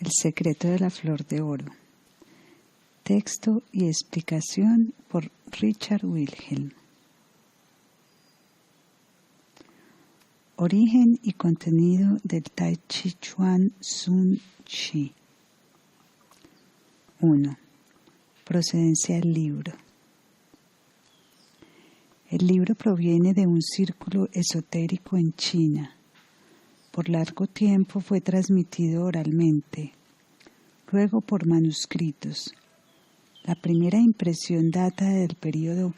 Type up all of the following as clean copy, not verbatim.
El secreto de la flor de oro. Texto y explicación por Richard Wilhelm. Origen y contenido del Tai Chi Chuan Sun Chi. 1. Procedencia del libro. El libro proviene de un círculo esotérico en China. Por largo tiempo fue transmitido oralmente, luego por manuscritos. La primera impresión data del período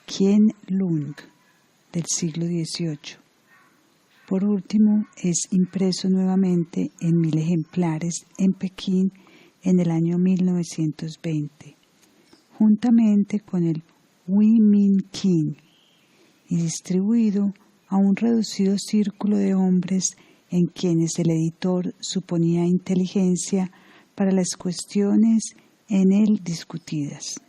Qianlong del siglo XVIII. Por último, es impreso nuevamente en 1000 ejemplares en Pekín en el año 1920, juntamente con el Hui Min Qin, y distribuido a un reducido círculo de hombres en quienes el editor suponía inteligencia para las cuestiones en él discutidas.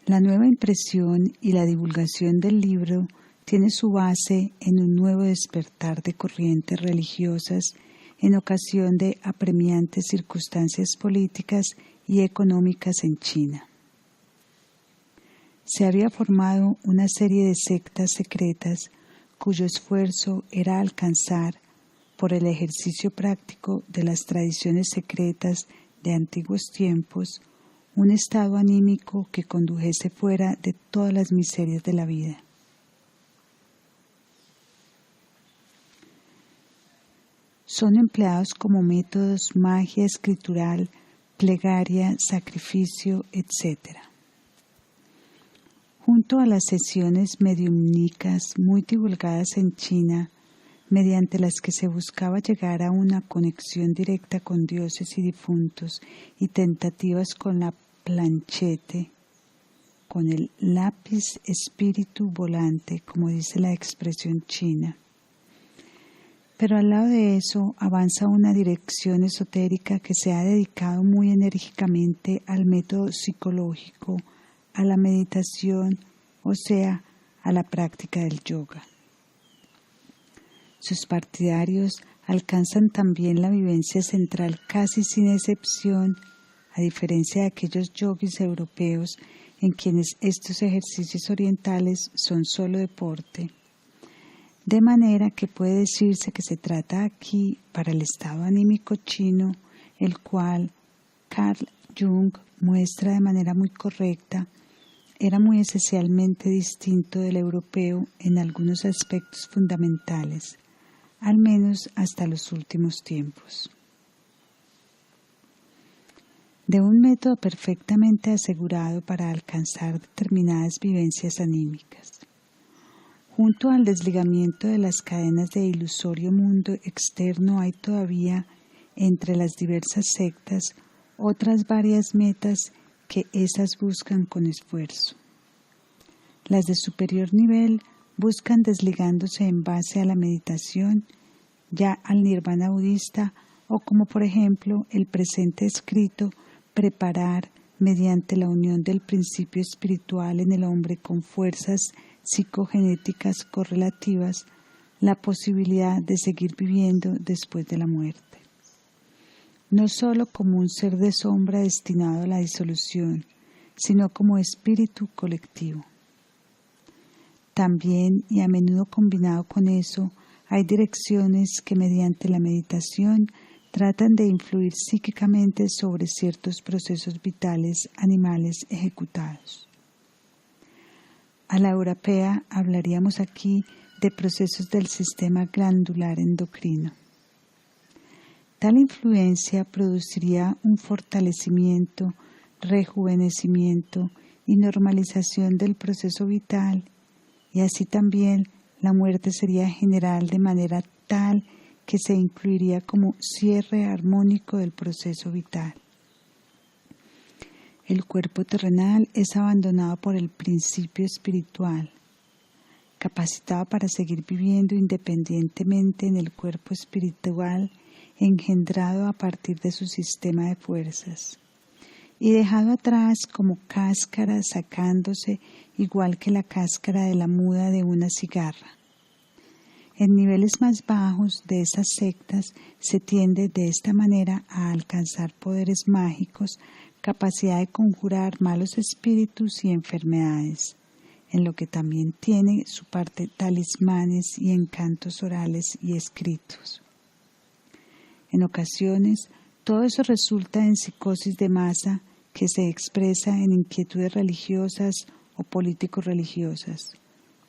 La nueva impresión y la divulgación del libro tiene su base en un nuevo despertar de corrientes religiosas en ocasión de apremiantes circunstancias políticas y económicas en China. Se había formado una serie de sectas secretas cuyo esfuerzo era alcanzar, por el ejercicio práctico de las tradiciones secretas de antiguos tiempos, un estado anímico que condujese fuera de todas las miserias de la vida. Son empleados como métodos magia escritural, plegaria, sacrificio, etc. Junto a las sesiones mediúmnicas muy divulgadas en China, mediante las que se buscaba llegar a una conexión directa con dioses y difuntos y tentativas con la planchette, con el lápiz espíritu volante, como dice la expresión china. Pero al lado de eso avanza una dirección esotérica que se ha dedicado muy enérgicamente al método psicológico, a la meditación, o sea, a la práctica del yoga. Sus partidarios alcanzan también la vivencia central casi sin excepción, a diferencia de aquellos yogis europeos en quienes estos ejercicios orientales son solo deporte. De manera que puede decirse que se trata aquí, para el estado anímico chino, el cual Carl Jung muestra de manera muy correcta, era muy esencialmente distinto del europeo en algunos aspectos fundamentales, al menos hasta los últimos tiempos. De un método perfectamente asegurado para alcanzar determinadas vivencias anímicas. Junto al desligamiento de las cadenas de ilusorio mundo externo hay todavía, entre las diversas sectas, otras varias metas que ésas buscan con esfuerzo. Las de superior nivel buscan desligándose en base a la meditación, ya al nirvana budista, o como por ejemplo el presente escrito, preparar, mediante la unión del principio espiritual en el hombre con fuerzas psicogenéticas correlativas, la posibilidad de seguir viviendo después de la muerte. No sólo como un ser de sombra destinado a la disolución, sino como espíritu colectivo. También, y a menudo combinado con eso, hay direcciones que mediante la meditación tratan de influir psíquicamente sobre ciertos procesos vitales animales ejecutados. A la europea hablaríamos aquí de procesos del sistema glandular endocrino. Tal influencia produciría un fortalecimiento, rejuvenecimiento y normalización del proceso vital, y así también la muerte sería general de manera tal que se incluiría como cierre armónico del proceso vital. El cuerpo terrenal es abandonado por el principio espiritual, capacitado para seguir viviendo independientemente en el cuerpo espiritual engendrado a partir de su sistema de fuerzas, y dejado atrás como cáscara sacándose igual que la cáscara de la muda de una cigarra. En niveles más bajos de esas sectas se tiende de esta manera a alcanzar poderes mágicos, capacidad de conjurar malos espíritus y enfermedades, en lo que también tiene su parte talismanes y encantos orales y escritos. En ocasiones, todo eso resulta en psicosis de masa que se expresa en inquietudes religiosas o político-religiosas,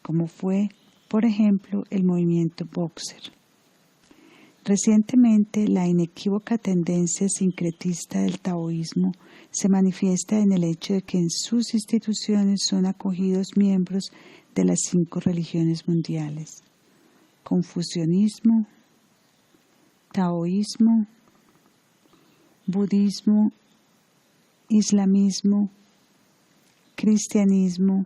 como fue, por ejemplo, el movimiento Boxer. Recientemente, la inequívoca tendencia sincretista del taoísmo se manifiesta en el hecho de que en sus instituciones son acogidos miembros de las 5 religiones mundiales: confucianismo, taoísmo, budismo, islamismo, cristianismo.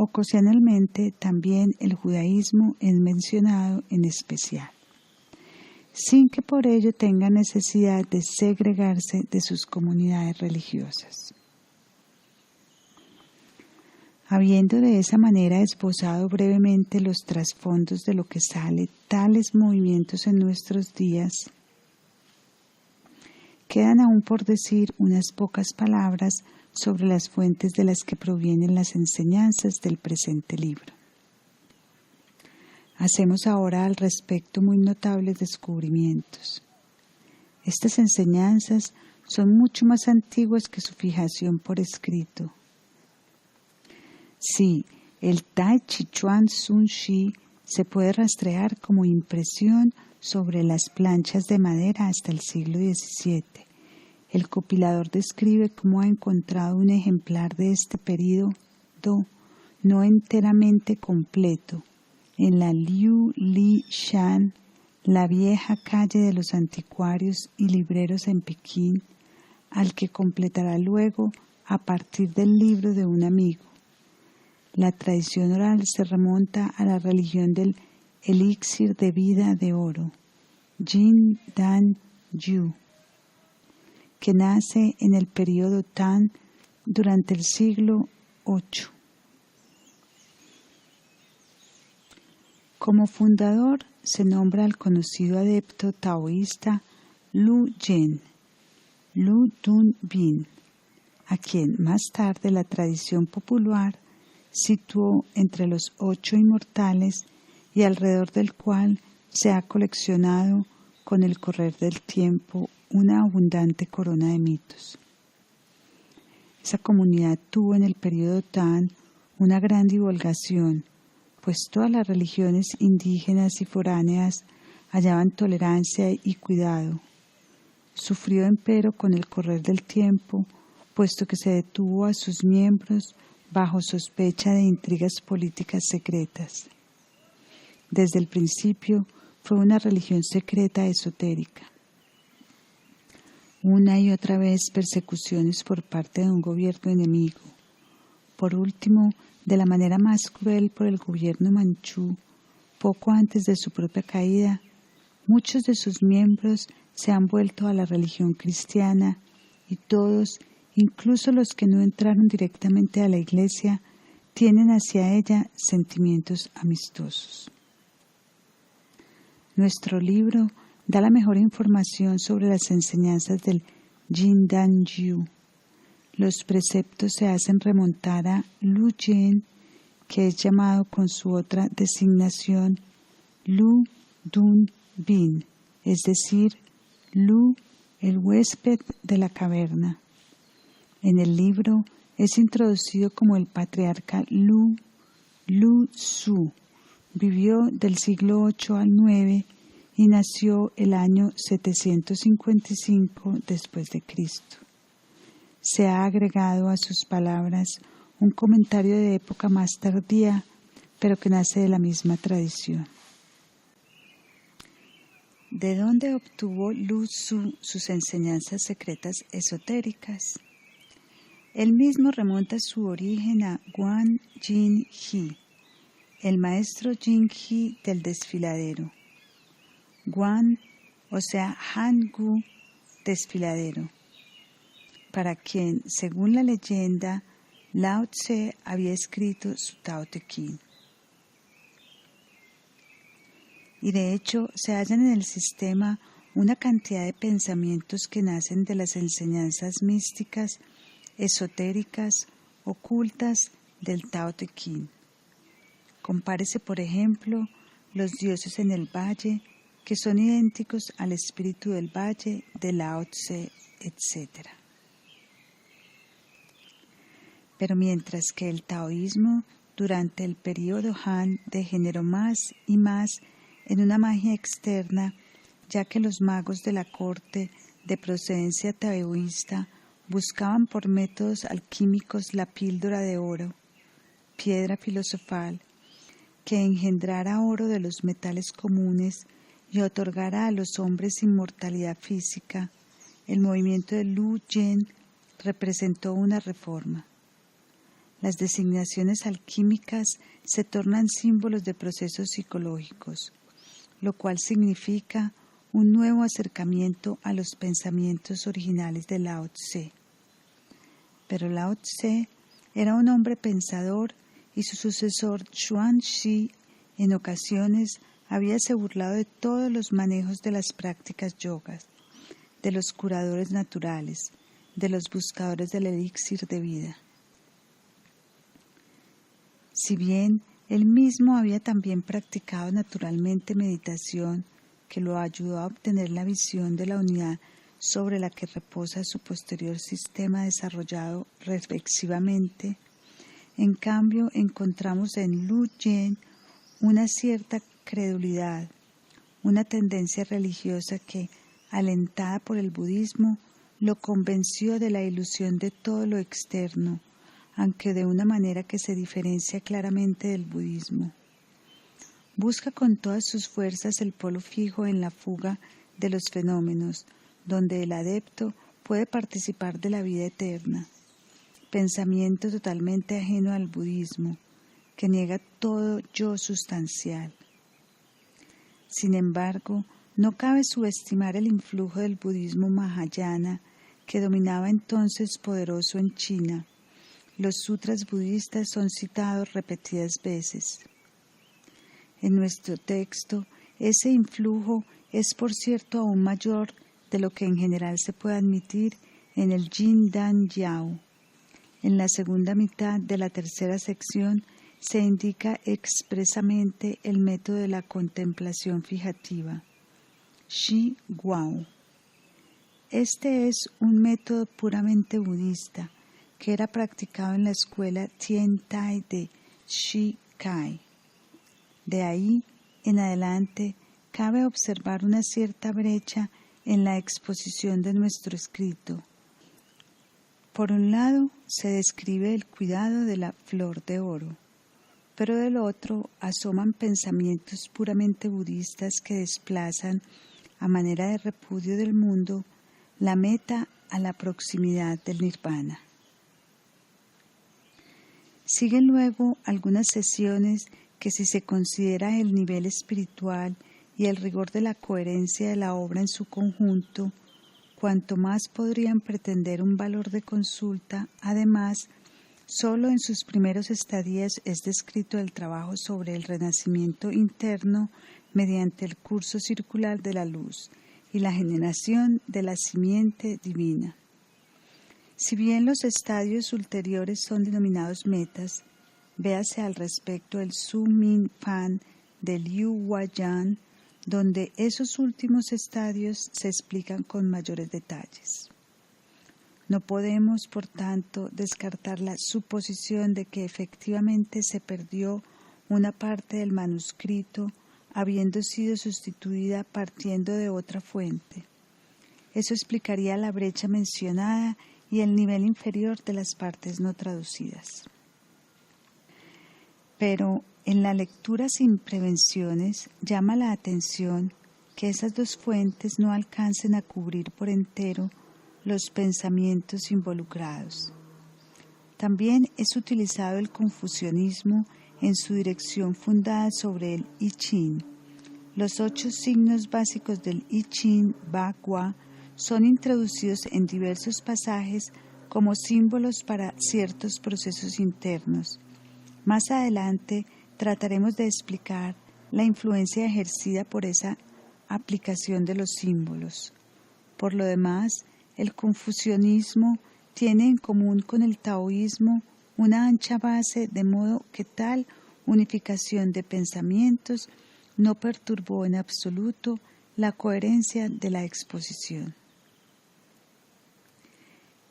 Ocasionalmente también el judaísmo es mencionado en especial, sin que por ello tenga necesidad de segregarse de sus comunidades religiosas. Habiendo de esa manera esbozado brevemente los trasfondos de lo que sale tales movimientos en nuestros días, quedan aún por decir unas pocas palabras sobre las fuentes de las que provienen las enseñanzas del presente libro. Hacemos ahora al respecto muy notables descubrimientos. Estas enseñanzas son mucho más antiguas que su fijación por escrito. Sí, el Tai Chi Chuan Sun Shi se puede rastrear como impresión sobre las planchas de madera hasta el siglo XVII. El compilador describe cómo ha encontrado un ejemplar de este período no enteramente completo en la Liu Li Shan, la vieja calle de los anticuarios y libreros en Pekín, al que completará luego a partir del libro de un amigo. La tradición oral se remonta a la religión del elixir de vida de oro, Jin Dan Yu, que nace en el período Tang durante el siglo VIII. Como fundador se nombra al conocido adepto taoísta Lu Yen, Lu Dun Bin, a quien más tarde la tradición popular situó entre los 8 inmortales y alrededor del cual se ha coleccionado con el correr del tiempo una abundante corona de mitos. Esa comunidad tuvo en el período Tang una gran divulgación, pues todas las religiones indígenas y foráneas hallaban tolerancia y cuidado. Sufrió empero con el correr del tiempo, puesto que se detuvo a sus miembros bajo sospecha de intrigas políticas secretas. Desde el principio fue una religión secreta esotérica. Una y otra vez persecuciones por parte de un gobierno enemigo. Por último, de la manera más cruel por el gobierno manchú, poco antes de su propia caída, muchos de sus miembros se han vuelto a la religión cristiana y todos, incluso los que no entraron directamente a la iglesia, tienen hacia ella sentimientos amistosos. Nuestro libro da la mejor información sobre las enseñanzas del Jin Dan Yu. Los preceptos se hacen remontar a Lu Yen, que es llamado con su otra designación Lu Dun Bin, es decir, Lu, el huésped de la caverna. En el libro es introducido como el patriarca Lu, Lu Su. Vivió del siglo VIII al IX y nació el año 755 después de Cristo. Se ha agregado a sus palabras un comentario de época más tardía, pero que nace de la misma tradición. ¿De dónde obtuvo Lu Su sus enseñanzas secretas esotéricas? Él mismo remonta su origen a Guan Jin He, el maestro Jin He del desfiladero. Guan, o sea, Han Gu, desfiladero, para quien, según la leyenda, Lao Tse había escrito su Tao Te Ching. y de hecho se hallan en el sistema una cantidad de pensamientos que nacen de las enseñanzas místicas, esotéricas, ocultas del Tao Te Ching. Compárese, por ejemplo, los dioses en el valle, que son idénticos al espíritu del valle de Lao Tse, etc. Pero mientras que el taoísmo durante el período Han degeneró más y más en una magia externa, ya que los magos de la corte de procedencia taoísta buscaban por métodos alquímicos la píldora de oro, piedra filosofal, que engendrara oro de los metales comunes y otorgara a los hombres inmortalidad física. El movimiento de Lu Yen representó una reforma. Las designaciones alquímicas se tornan símbolos de procesos psicológicos, lo cual significa un nuevo acercamiento a los pensamientos originales de Lao Tse. Pero Lao Tse era un hombre pensador y su sucesor Xuanzhi en ocasiones habíase burlado de todos los manejos de las prácticas yogas, de los curadores naturales, de los buscadores del elixir de vida. Si bien él mismo había también practicado naturalmente meditación, que lo ayudó a obtener la visión de la unidad sobre la que reposa su posterior sistema desarrollado reflexivamente, en cambio encontramos en Lu Yen una cierta credulidad, una tendencia religiosa que, alentada por el budismo, lo convenció de la ilusión de todo lo externo, aunque de una manera que se diferencia claramente del budismo. Busca con todas sus fuerzas el polo fijo en la fuga de los fenómenos, donde el adepto puede participar de la vida eterna. Pensamiento totalmente ajeno al budismo, que niega todo yo sustancial. Sin embargo, no cabe subestimar el influjo del budismo mahayana, que dominaba entonces poderoso en China. Los sutras budistas son citados repetidas veces. En nuestro texto, ese influjo es por cierto aún mayor de lo que en general se puede admitir en el Jin Dan Yao. En la segunda mitad de la tercera sección se indica expresamente el método de la contemplación fijativa, Shi Guao. Este es un método puramente budista que era practicado en la escuela Tien Tai de Shi Kai. De ahí en adelante cabe observar una cierta brecha en la exposición de nuestro escrito. Por un lado se describe el cuidado de la flor de oro, pero del otro asoman pensamientos puramente budistas que desplazan, a manera de repudio del mundo, la meta a la proximidad del nirvana. Siguen luego algunas sesiones que, si se considera el nivel espiritual y el rigor de la coherencia de la obra en su conjunto, cuanto más podrían pretender un valor de consulta. Además, solo en sus primeros estadios es descrito el trabajo sobre el renacimiento interno mediante el curso circular de la luz y la generación de la simiente divina. Si bien los estadios ulteriores son denominados metas, véase al respecto el Su Min Fan de Liu Huayan, donde esos últimos estadios se explican con mayores detalles. No podemos, por tanto, descartar la suposición de que efectivamente se perdió una parte del manuscrito, habiendo sido sustituida partiendo de otra fuente. Eso explicaría la brecha mencionada y el nivel inferior de las partes no traducidas. Pero en la lectura sin prevenciones llama la atención que esas dos fuentes no alcancen a cubrir por entero los pensamientos involucrados. También es utilizado el confucianismo en su dirección fundada sobre el I Ching. Los 8 signos básicos del I Ching Bagua son introducidos en diversos pasajes como símbolos para ciertos procesos internos. Más adelante trataremos de explicar la influencia ejercida por esa aplicación de los símbolos. Por lo demás, el confucianismo tiene en común con el taoísmo una ancha base, de modo que tal unificación de pensamientos no perturbó en absoluto la coherencia de la exposición.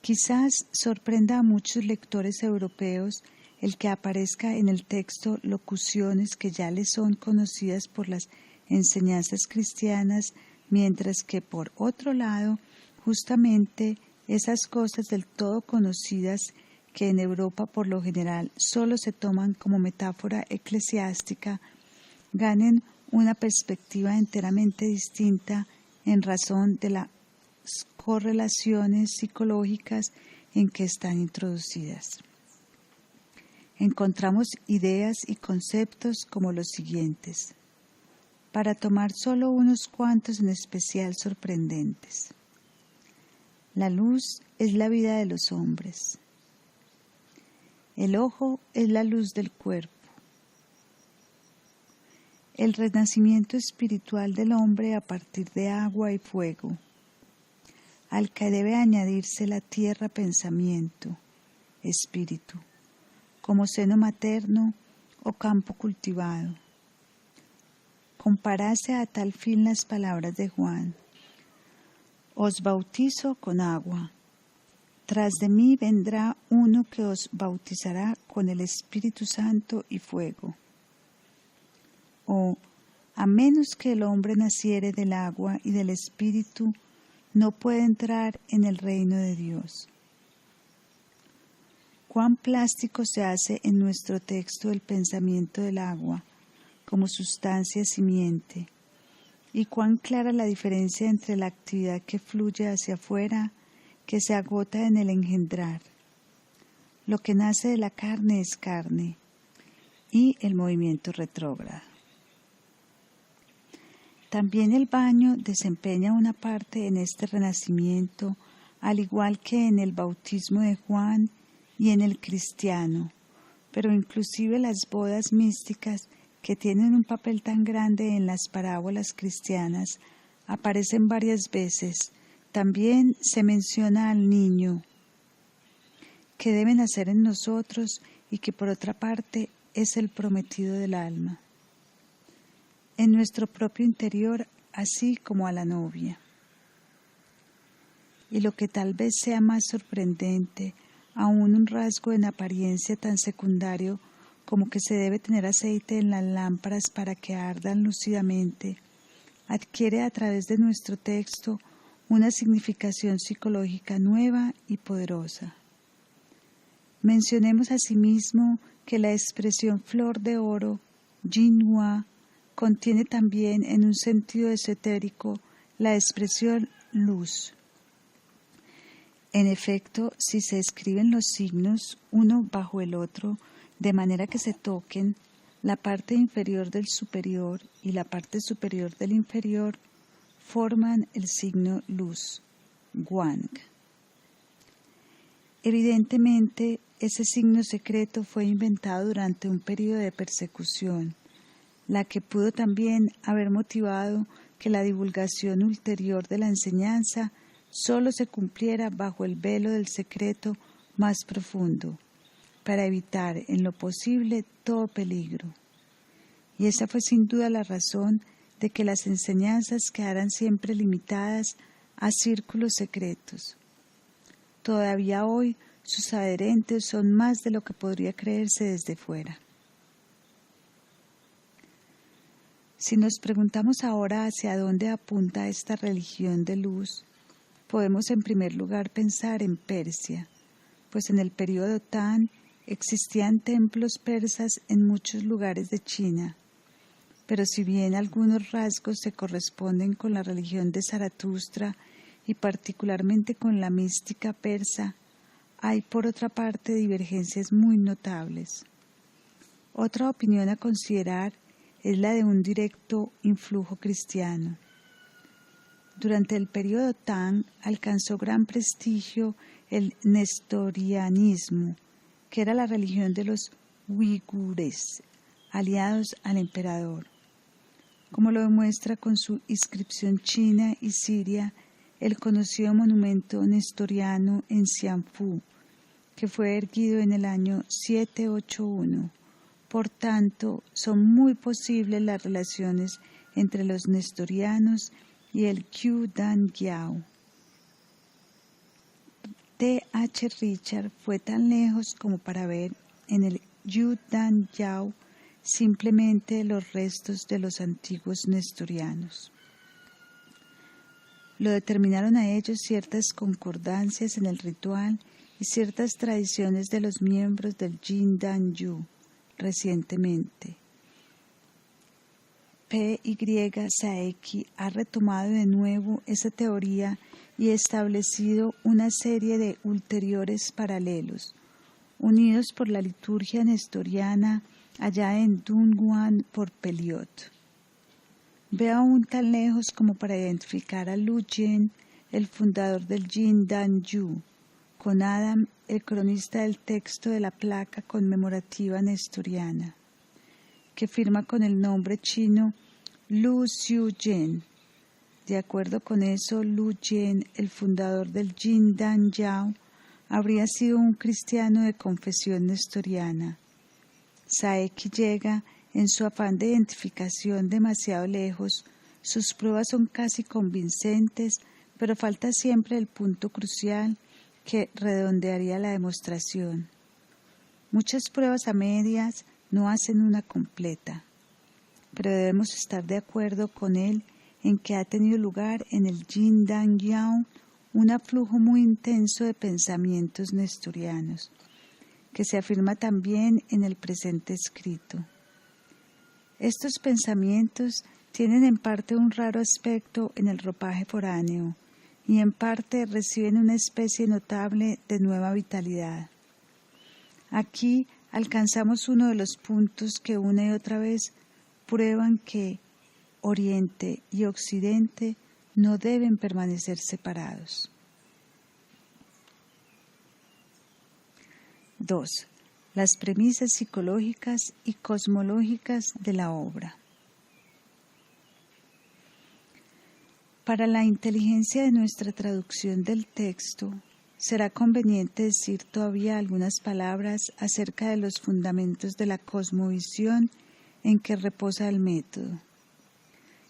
Quizás sorprenda a muchos lectores europeos el que aparezca en el texto locuciones que ya les son conocidas por las enseñanzas cristianas, mientras que, por otro lado, justamente esas cosas del todo conocidas que en Europa por lo general solo se toman como metáfora eclesiástica, ganen una perspectiva enteramente distinta en razón de las correlaciones psicológicas en que están introducidas. Encontramos ideas y conceptos como los siguientes, para tomar solo unos cuantos en especial sorprendentes. La luz es la vida de los hombres. El ojo es la luz del cuerpo. El renacimiento espiritual del hombre a partir de agua y fuego, al que debe añadirse la tierra pensamiento, espíritu, como seno materno o campo cultivado. Comparase a tal fin las palabras de Juan: os bautizo con agua, tras de mí vendrá uno que os bautizará con el Espíritu Santo y fuego. O, a menos que el hombre naciere del agua y del Espíritu, no puede entrar en el reino de Dios. Cuán plástico se hace en nuestro texto el pensamiento del agua como sustancia simiente, y cuán clara la diferencia entre la actividad que fluye hacia afuera, que se agota en el engendrar. Lo que nace de la carne es carne, y el movimiento retrógrado. También el baño desempeña una parte en este renacimiento, al igual que en el bautismo de Juan y en el cristiano, pero inclusive las bodas místicas, que tienen un papel tan grande en las parábolas cristianas, aparecen varias veces. También se menciona al niño, que debe nacer en nosotros y que por otra parte es el prometido del alma, en nuestro propio interior, así como a la novia. Y lo que tal vez sea más sorprendente, aún un rasgo en apariencia tan secundario como que se debe tener aceite en las lámparas para que ardan lúcidamente, adquiere a través de nuestro texto una significación psicológica nueva y poderosa. Mencionemos asimismo que la expresión flor de oro, Jinhua, contiene también en un sentido esotérico la expresión luz. En efecto, si se escriben los signos uno bajo el otro, de manera que se toquen, la parte inferior del superior y la parte superior del inferior forman el signo luz, Guang. Evidentemente, ese signo secreto fue inventado durante un periodo de persecución, la que pudo también haber motivado que la divulgación ulterior de la enseñanza solo se cumpliera bajo el velo del secreto más profundo, para evitar en lo posible todo peligro. Y esa fue sin duda la razón de que las enseñanzas quedaran siempre limitadas a círculos secretos. Todavía hoy sus adherentes son más de lo que podría creerse desde fuera. Si nos preguntamos ahora hacia dónde apunta esta religión de luz, podemos en primer lugar pensar en Persia, pues en el período Tang existían templos persas en muchos lugares de China, pero si bien algunos rasgos se corresponden con la religión de Zaratustra y particularmente con la mística persa, hay por otra parte divergencias muy notables. Otra opinión a considerar es la de un directo influjo cristiano. Durante el período Tang alcanzó gran prestigio el nestorianismo, que era la religión de los uigures, aliados al emperador. como lo demuestra con su inscripción china y siria el conocido monumento nestoriano en Xianfu, que fue erguido en el año 781. Por tanto, son muy posibles las relaciones entre los nestorianos y el Qiu Dan Yao. T. H. Richard fue tan lejos como para ver en el Qiu Dan Yao simplemente los restos de los antiguos nestorianos. Lo determinaron a ellos ciertas concordancias en el ritual y ciertas tradiciones de los miembros del Jin Dan Yu recientemente. P. Y. Saeki ha retomado de nuevo esa teoría y establecido una serie de ulteriores paralelos, unidos por la liturgia nestoriana allá en Dunhuang por Peliot. Ve aún tan lejos como para identificar a Lu Yen, el fundador del Jin Dan Yu, con Adam, el cronista del texto de la placa conmemorativa nestoriana, que firma con el nombre chino Lu Xiu Yen. De acuerdo con eso, Lu Yen, el fundador del Jin Dan Yao, habría sido un cristiano de confesión nestoriana. Saeki llega, en su afán de identificación, demasiado lejos. Sus pruebas son casi convincentes, pero falta siempre el punto crucial que redondearía la demostración. Muchas pruebas a medias no hacen una completa, pero debemos estar de acuerdo con él en que ha tenido lugar en el Jin Dan Yao un aflujo muy intenso de pensamientos nestorianos, que se afirma también en el presente escrito. Estos pensamientos tienen en parte un raro aspecto en el ropaje foráneo y en parte reciben una especie notable de nueva vitalidad. Aquí alcanzamos uno de los puntos que una y otra vez prueban que Oriente y Occidente no deben permanecer separados. 2. Las premisas psicológicas y cosmológicas de la obra. Para la inteligencia de nuestra traducción del texto, será conveniente decir todavía algunas palabras acerca de los fundamentos de la cosmovisión en que reposa el método.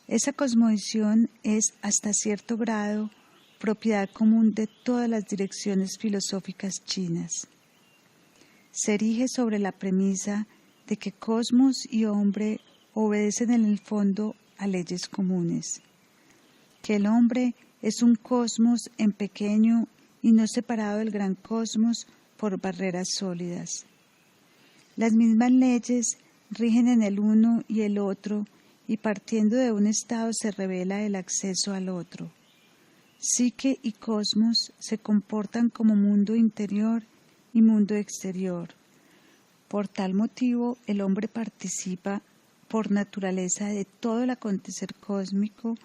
Esa cosmovisión es, hasta cierto grado, propiedad común de todas las direcciones filosóficas chinas. Se erige sobre la premisa de que cosmos y hombre obedecen en el fondo a leyes comunes, que el hombre es un cosmos en pequeño y no separado del gran cosmos por barreras sólidas. Las mismas leyes rigen en el uno y el otro, y partiendo de un estado se revela el acceso al otro. Psique y cosmos se comportan como mundo interior y mundo exterior. Por tal motivo, el hombre participa por naturaleza de todo el acontecer cósmico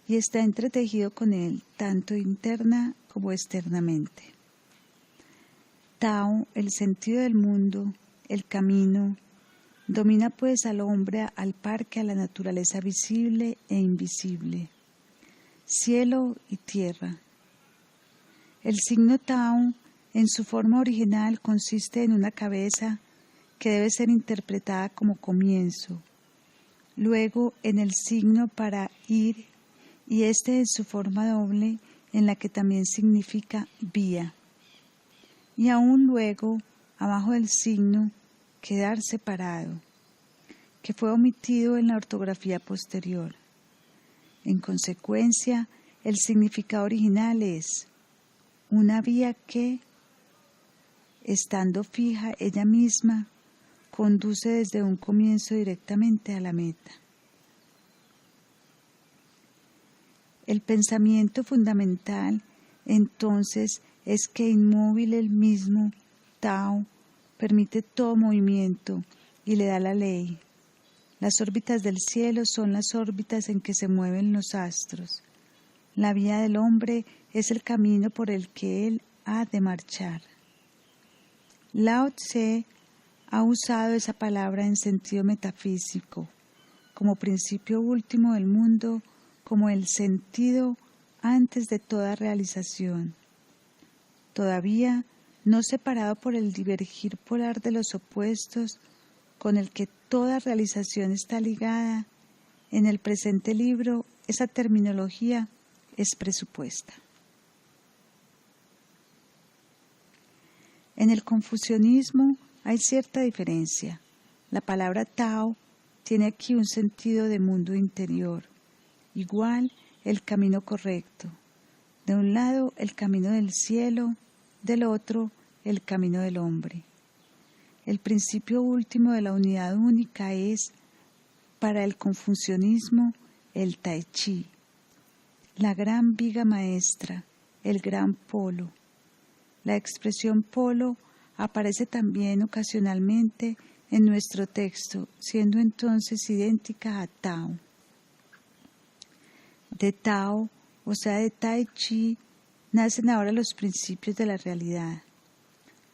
y está entretejido con él, tanto interna como externamente. Tao, el sentido del mundo, el camino, domina pues al hombre al par que a la naturaleza visible e invisible, cielo y tierra. El signo Tao, en su forma original, consiste en una cabeza que debe ser interpretada como comienzo, luego en el signo para ir, y este en su forma doble, en la que también significa vía, y aún luego, abajo del signo, quedar separado, que fue omitido en la ortografía posterior. En consecuencia, el significado original es una vía que, estando fija ella misma, conduce desde un comienzo directamente a la meta. El pensamiento fundamental, entonces, es que inmóvil el mismo Tao permite todo movimiento y le da la ley. Las órbitas del cielo son las órbitas en que se mueven los astros. La vía del hombre es el camino por el que él ha de marchar. Lao Tse ha usado esa palabra en sentido metafísico, como principio último del mundo, como el sentido antes de toda realización. Todavía no separado por el divergir polar de los opuestos, con el que toda realización está ligada, en el presente libro esa terminología es presupuesta. En el confucianismo hay cierta diferencia. La palabra Tao tiene aquí un sentido de mundo interior, igual el camino correcto. De un lado el camino del cielo, del otro el camino del hombre. El principio último de la unidad única es, para el confucianismo, el Tai Chi, la gran viga maestra, el gran polo. La expresión polo aparece también ocasionalmente en nuestro texto, siendo entonces idéntica a Tao. De Tao, o sea de Tai Chi, nacen ahora los principios de la realidad.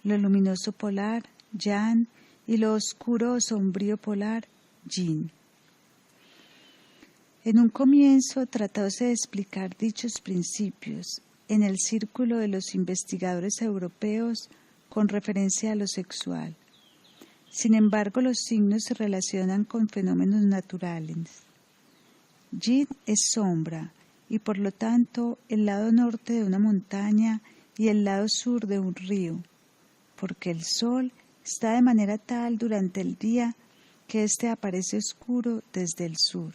Lo luminoso polar, Yan, y lo oscuro o sombrío polar, Yin. En un comienzo tratóse de explicar dichos principios en el círculo de los investigadores europeos con referencia a lo sexual. Sin embargo, los signos se relacionan con fenómenos naturales. Yin es sombra y por lo tanto el lado norte de una montaña y el lado sur de un río, porque el sol está de manera tal durante el día que éste aparece oscuro desde el sur.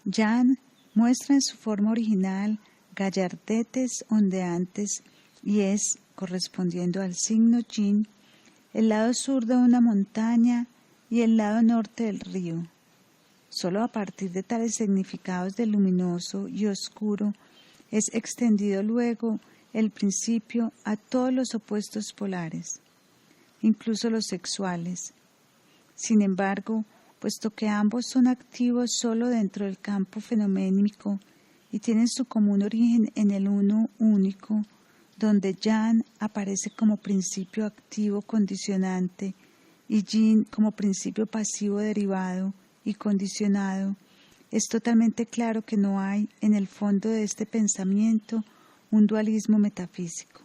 Yan muestra en su forma original gallardetes ondeantes y es, correspondiendo al signo Yin, el lado sur de una montaña y el lado norte del río. Solo a partir de tales significados de luminoso y oscuro es extendido luego el principio a todos los opuestos polares, incluso los sexuales. Sin embargo, puesto que ambos son activos solo dentro del campo fenoménico y tienen su común origen en el uno único, donde Yan aparece como principio activo condicionante y Yin como principio pasivo derivado y condicionado, es totalmente claro que no hay en el fondo de este pensamiento un dualismo metafísico.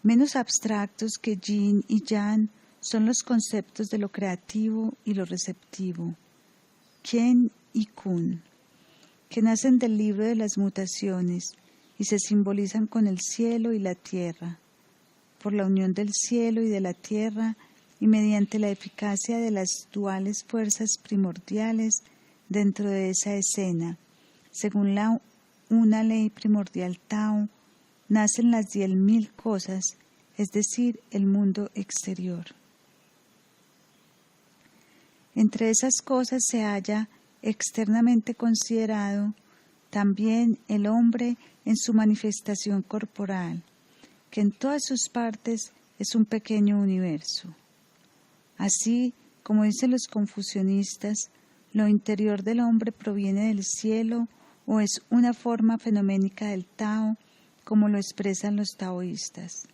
Menos abstractos que Yin y Yang son los conceptos de lo creativo y lo receptivo, Qian y Kun, que nacen del libro de las mutaciones y se simbolizan con el cielo y la tierra, por la unión del cielo y de la tierra y mediante la eficacia de las duales fuerzas primordiales dentro de esa escena, según una ley primordial Tao, nacen las 10.000 cosas, es decir, el mundo exterior. Entre esas cosas se halla, externamente considerado, también el hombre en su manifestación corporal, que en todas sus partes es un pequeño universo. Así, como dicen los confucianistas, lo interior del hombre proviene del cielo o es una forma fenoménica del Tao, como lo expresan los taoístas.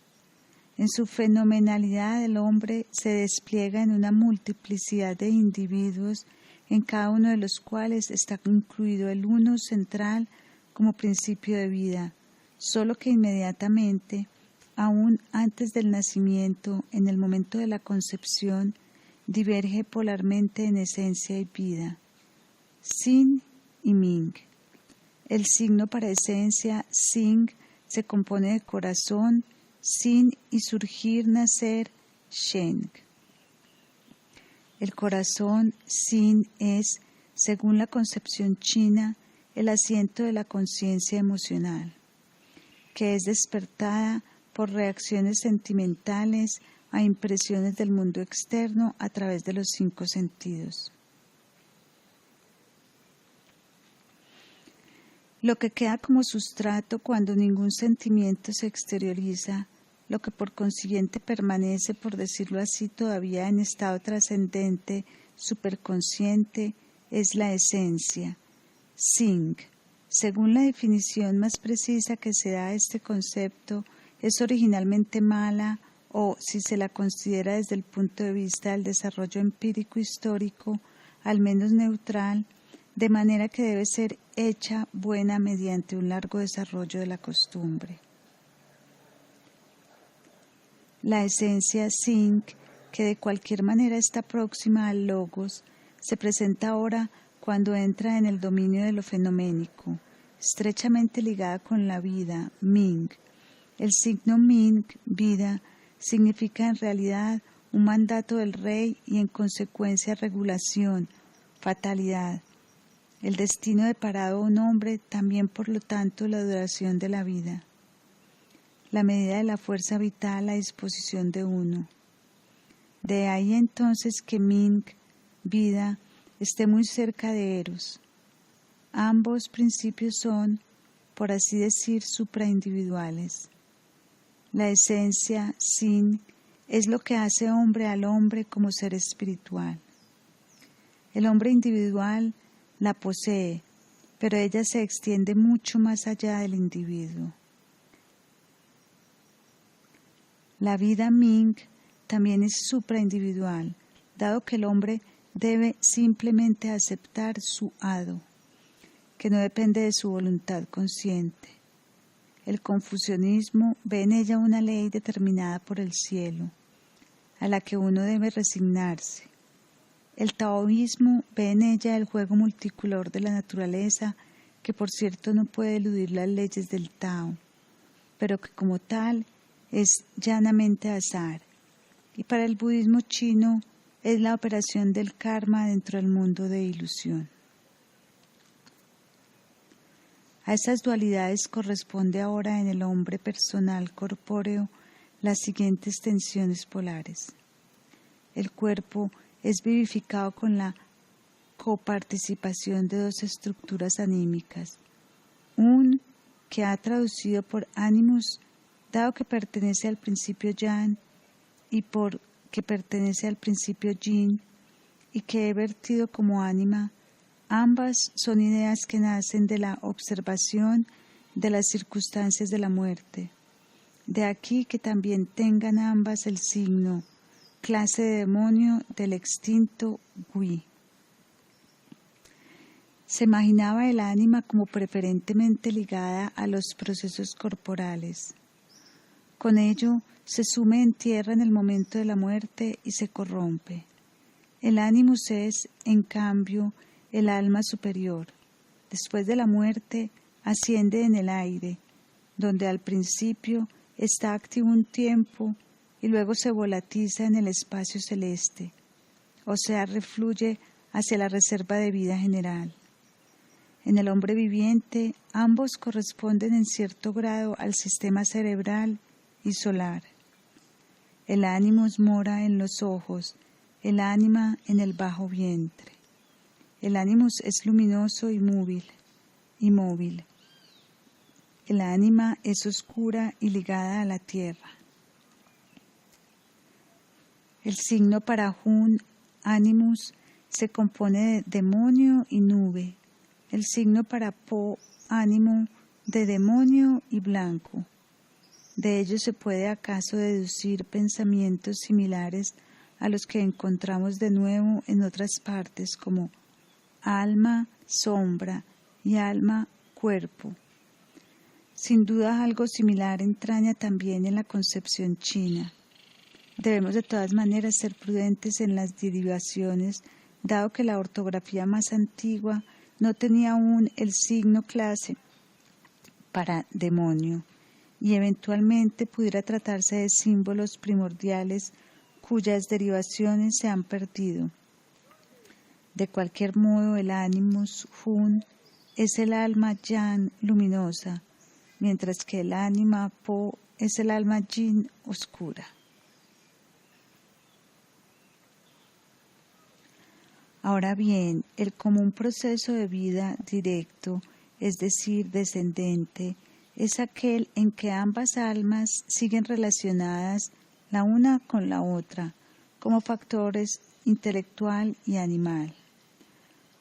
En su fenomenalidad el hombre se despliega en una multiplicidad de individuos, en cada uno de los cuales está incluido el uno central como principio de vida, solo que inmediatamente, aún antes del nacimiento, en el momento de la concepción, diverge polarmente en esencia y vida. Sin y Ming. El signo para esencia, Sing, se compone de corazón, Sin y surgir, nacer, Sheng. El corazón, Sin, es, según la concepción china, el asiento de la conciencia emocional, que es despertada por reacciones sentimentales a impresiones del mundo externo a través de los 5 sentidos. Lo que queda como sustrato cuando ningún sentimiento se exterioriza, lo que por consiguiente permanece, por decirlo así, todavía en estado trascendente, superconsciente, es la esencia, Sing. Según la definición más precisa que se da a este concepto, es originalmente mala o si se la considera desde el punto de vista del desarrollo empírico histórico, al menos neutral, de manera que debe ser hecha buena mediante un largo desarrollo de la costumbre. La esencia Singh, que de cualquier manera está próxima al logos, se presenta ahora cuando entra en el dominio de lo fenoménico, estrechamente ligada con la vida, Ming. El signo Ming, vida, significa en realidad un mandato del rey y en consecuencia regulación, fatalidad. El destino deparado a un hombre, también por lo tanto la duración de la vida. La medida de la fuerza vital a disposición de uno. De ahí entonces que Ming, vida, esté muy cerca de Eros. Ambos principios son, por así decir, supraindividuales. La esencia, Sin, es lo que hace hombre al hombre como ser espiritual. El hombre individual la posee, pero ella se extiende mucho más allá del individuo. La vida Ming también es supraindividual, dado que el hombre debe simplemente aceptar su hado, que no depende de su voluntad consciente. El confucianismo ve en ella una ley determinada por el cielo, a la que uno debe resignarse. El taoísmo ve en ella el juego multicolor de la naturaleza, que por cierto no puede eludir las leyes del Tao, pero que como tal es llanamente azar. Y para el budismo chino es la operación del karma dentro del mundo de ilusión. A esas dualidades corresponde ahora en el hombre personal corpóreo las siguientes tensiones polares. El cuerpo es vivificado con la coparticipación de dos estructuras anímicas. Un que ha traducido por ánimos, dado que pertenece al principio Yang, y por que pertenece al principio Yin, y que he vertido como ánima. Ambas son ideas que nacen de la observación de las circunstancias de la muerte. De aquí que también tengan ambas el signo, clase de demonio del extinto Gui. Se imaginaba el ánima como preferentemente ligada a los procesos corporales. Con ello se sume en tierra en el momento de la muerte y se corrompe. El ánimus es, en cambio, el alma superior. Después de la muerte, asciende en el aire, donde al principio está activo un tiempo y luego se volatiza en el espacio celeste, o sea, refluye hacia la reserva de vida general. En el hombre viviente, ambos corresponden en cierto grado al sistema cerebral y solar. El ánimus mora en los ojos, el ánima en el bajo vientre. El ánimus es luminoso y móvil. El ánima es oscura y ligada a la tierra. El signo para Jun, ánimus, se compone de demonio y nube. El signo para Po, ánimo, de demonio y blanco. De ello se puede acaso deducir pensamientos similares a los que encontramos de nuevo en otras partes como alma, sombra y alma, cuerpo. Sin duda algo similar entraña también en la concepción china. Debemos de todas maneras ser prudentes en las derivaciones, dado que la ortografía más antigua no tenía aún el signo clase para demonio, y eventualmente pudiera tratarse de símbolos primordiales cuyas derivaciones se han perdido. De cualquier modo, el ánimus Jun es el alma Yang luminosa, mientras que el ánima Po es el alma Yin oscura. Ahora bien, el común proceso de vida directo, es decir, descendente, es aquel en que ambas almas siguen relacionadas la una con la otra, como factores intelectual y animal.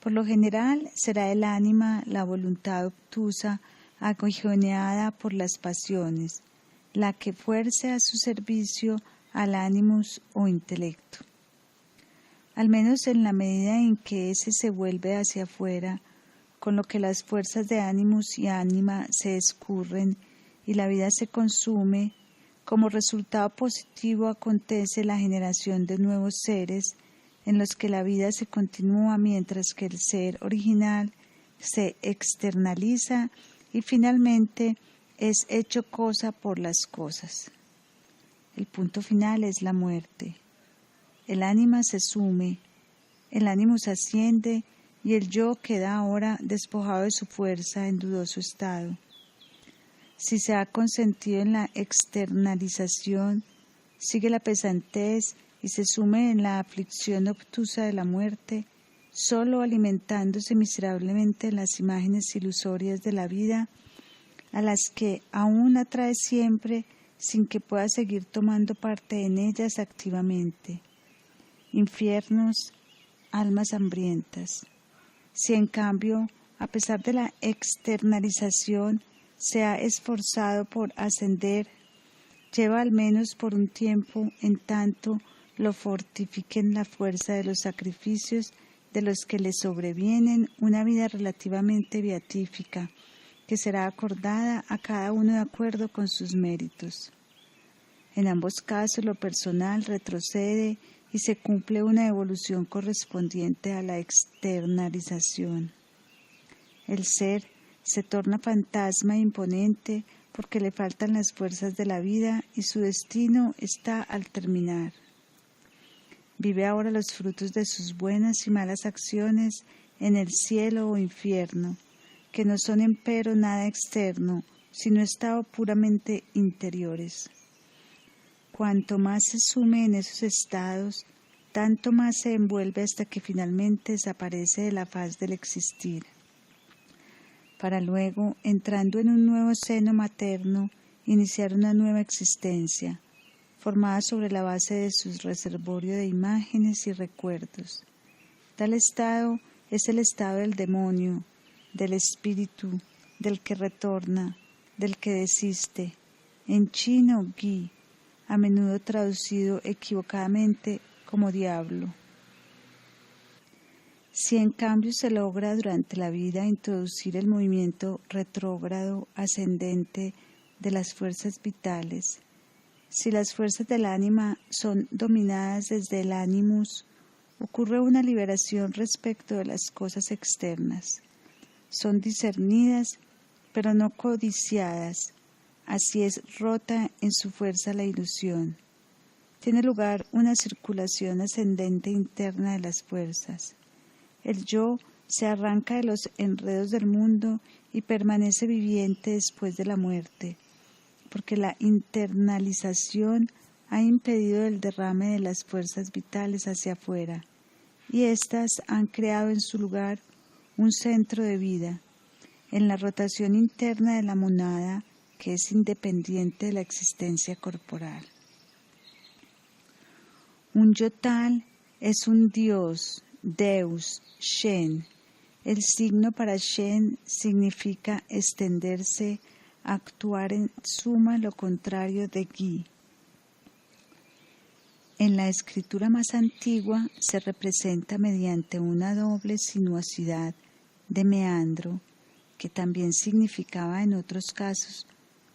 Por lo general, será el ánima, la voluntad obtusa, aguijoneada por las pasiones, la que fuerce a su servicio al ánimos o intelecto. Al menos en la medida en que ése se vuelve hacia afuera, con lo que las fuerzas de ánimos y ánima se escurren y la vida se consume, como resultado positivo acontece la generación de nuevos seres en los que la vida se continúa mientras que el ser original se externaliza y finalmente es hecho cosa por las cosas. El punto final es la muerte. El ánima se sume, el ánimo se asciende y el yo queda ahora despojado de su fuerza en dudoso estado. Si se ha consentido en la externalización, sigue la pesantez y se sume en la aflicción obtusa de la muerte, solo alimentándose miserablemente en las imágenes ilusorias de la vida, a las que aún atrae siempre sin que pueda seguir tomando parte en ellas activamente. Infiernos, almas hambrientas. Si en cambio, a pesar de la externalización, se ha esforzado por ascender, lleva al menos por un tiempo, en tanto lo fortifiquen la fuerza de los sacrificios de los que le sobrevienen, una vida relativamente beatífica, que será acordada a cada uno de acuerdo con sus méritos. En ambos casos lo personal retrocede y se cumple una evolución correspondiente a la externalización. El ser se torna fantasma imponente porque le faltan las fuerzas de la vida y su destino está al terminar. Vive ahora los frutos de sus buenas y malas acciones en el cielo o infierno, que no son empero nada externo, sino estado puramente interiores. Cuanto más se sume en esos estados, tanto más se envuelve hasta que finalmente desaparece de la faz del existir, para luego, entrando en un nuevo seno materno, iniciar una nueva existencia, formada sobre la base de su reservorio de imágenes y recuerdos. Tal estado es el estado del demonio, del espíritu, del que retorna, del que desiste, en chino gui, a menudo traducido equivocadamente como diablo. Si en cambio se logra durante la vida introducir el movimiento retrógrado ascendente de las fuerzas vitales, si las fuerzas del ánima son dominadas desde el ánimus, ocurre una liberación respecto de las cosas externas. Son discernidas, pero no codiciadas. Así es rota en su fuerza la ilusión. Tiene lugar una circulación ascendente interna de las fuerzas. El yo se arranca de los enredos del mundo y permanece viviente después de la muerte, porque la internalización ha impedido el derrame de las fuerzas vitales hacia afuera, y éstas han creado en su lugar un centro de vida, en la rotación interna de la monada, que es independiente de la existencia corporal. Un yo tal es un Dios, Deus, Shen. El signo para Shen significa extenderse, actuar en suma lo contrario de Gi. En la escritura más antigua se representa mediante una doble sinuosidad de meandro, que también significaba en otros casos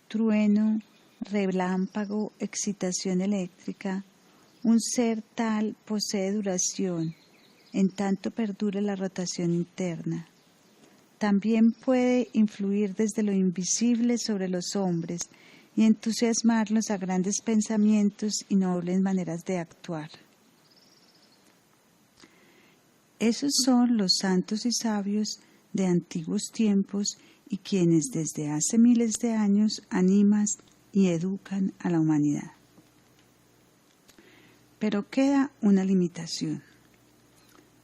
trueno, relámpago, excitación eléctrica. Un ser tal posee duración, en tanto perdure la rotación interna. También puede influir desde lo invisible sobre los hombres y entusiasmarlos a grandes pensamientos y nobles maneras de actuar. Esos son los santos y sabios de antiguos tiempos y quienes desde hace miles de años animan y educan a la humanidad. Pero queda una limitación.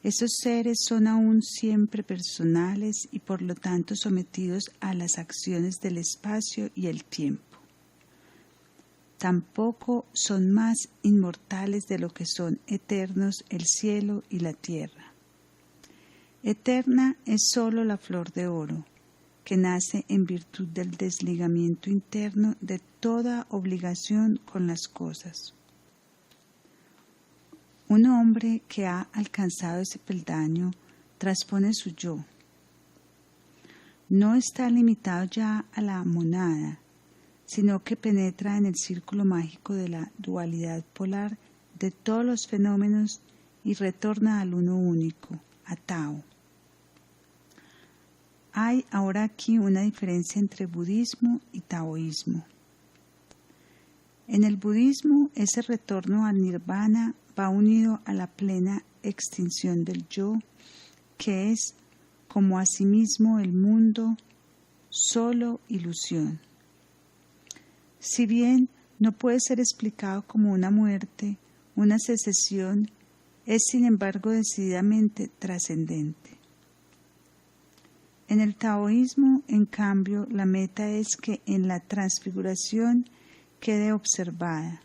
Esos seres son aún siempre personales y por lo tanto sometidos a las acciones del espacio y el tiempo. Tampoco son más inmortales de lo que son eternos el cielo y la tierra. Eterna es sólo la flor de oro, que nace en virtud del desligamiento interno de toda obligación con las cosas. Un hombre que ha alcanzado ese peldaño traspone su yo. No está limitado ya a la monada, sino que penetra en el círculo mágico de la dualidad polar de todos los fenómenos y retorna al uno único, a Tao. Hay ahora aquí una diferencia entre budismo y taoísmo. En el budismo, ese retorno al nirvana va unido a la plena extinción del yo, que es, como asimismo el mundo, solo ilusión. Si bien no puede ser explicado como una muerte, una secesión, es sin embargo decididamente trascendente. En el taoísmo, en cambio, la meta es que en la transfiguración quede observada,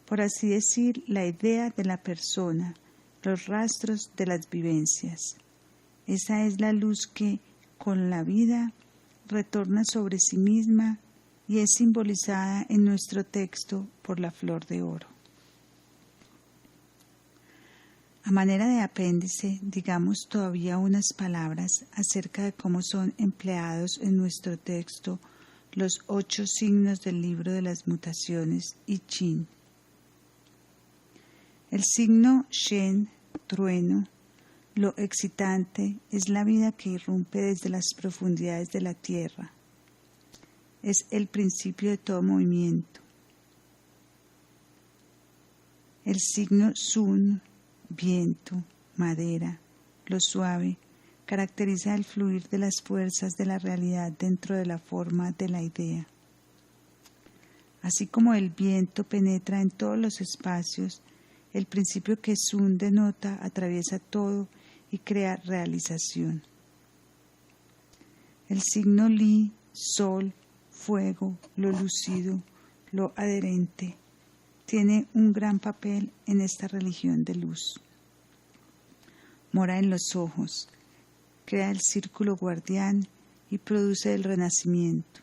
por así decir, la idea de la persona, los rastros de las vivencias. Esa es la luz que, con la vida, retorna sobre sí misma y es simbolizada en nuestro texto por la flor de oro. A manera de apéndice, digamos todavía unas palabras acerca de cómo son empleados en nuestro texto los 8 signos del libro de las mutaciones I Ching. El signo Shen, trueno, lo excitante, es la vida que irrumpe desde las profundidades de la tierra. Es el principio de todo movimiento. El signo Sun, viento, madera, lo suave, caracteriza el fluir de las fuerzas de la realidad dentro de la forma de la idea. Así como el viento penetra en todos los espacios, el principio que Sun denota atraviesa todo y crea realización. El signo Li, sol, fuego, lo lúcido, lo adherente, tiene un gran papel en esta religión de luz. Mora en los ojos, crea el círculo guardián y produce el renacimiento.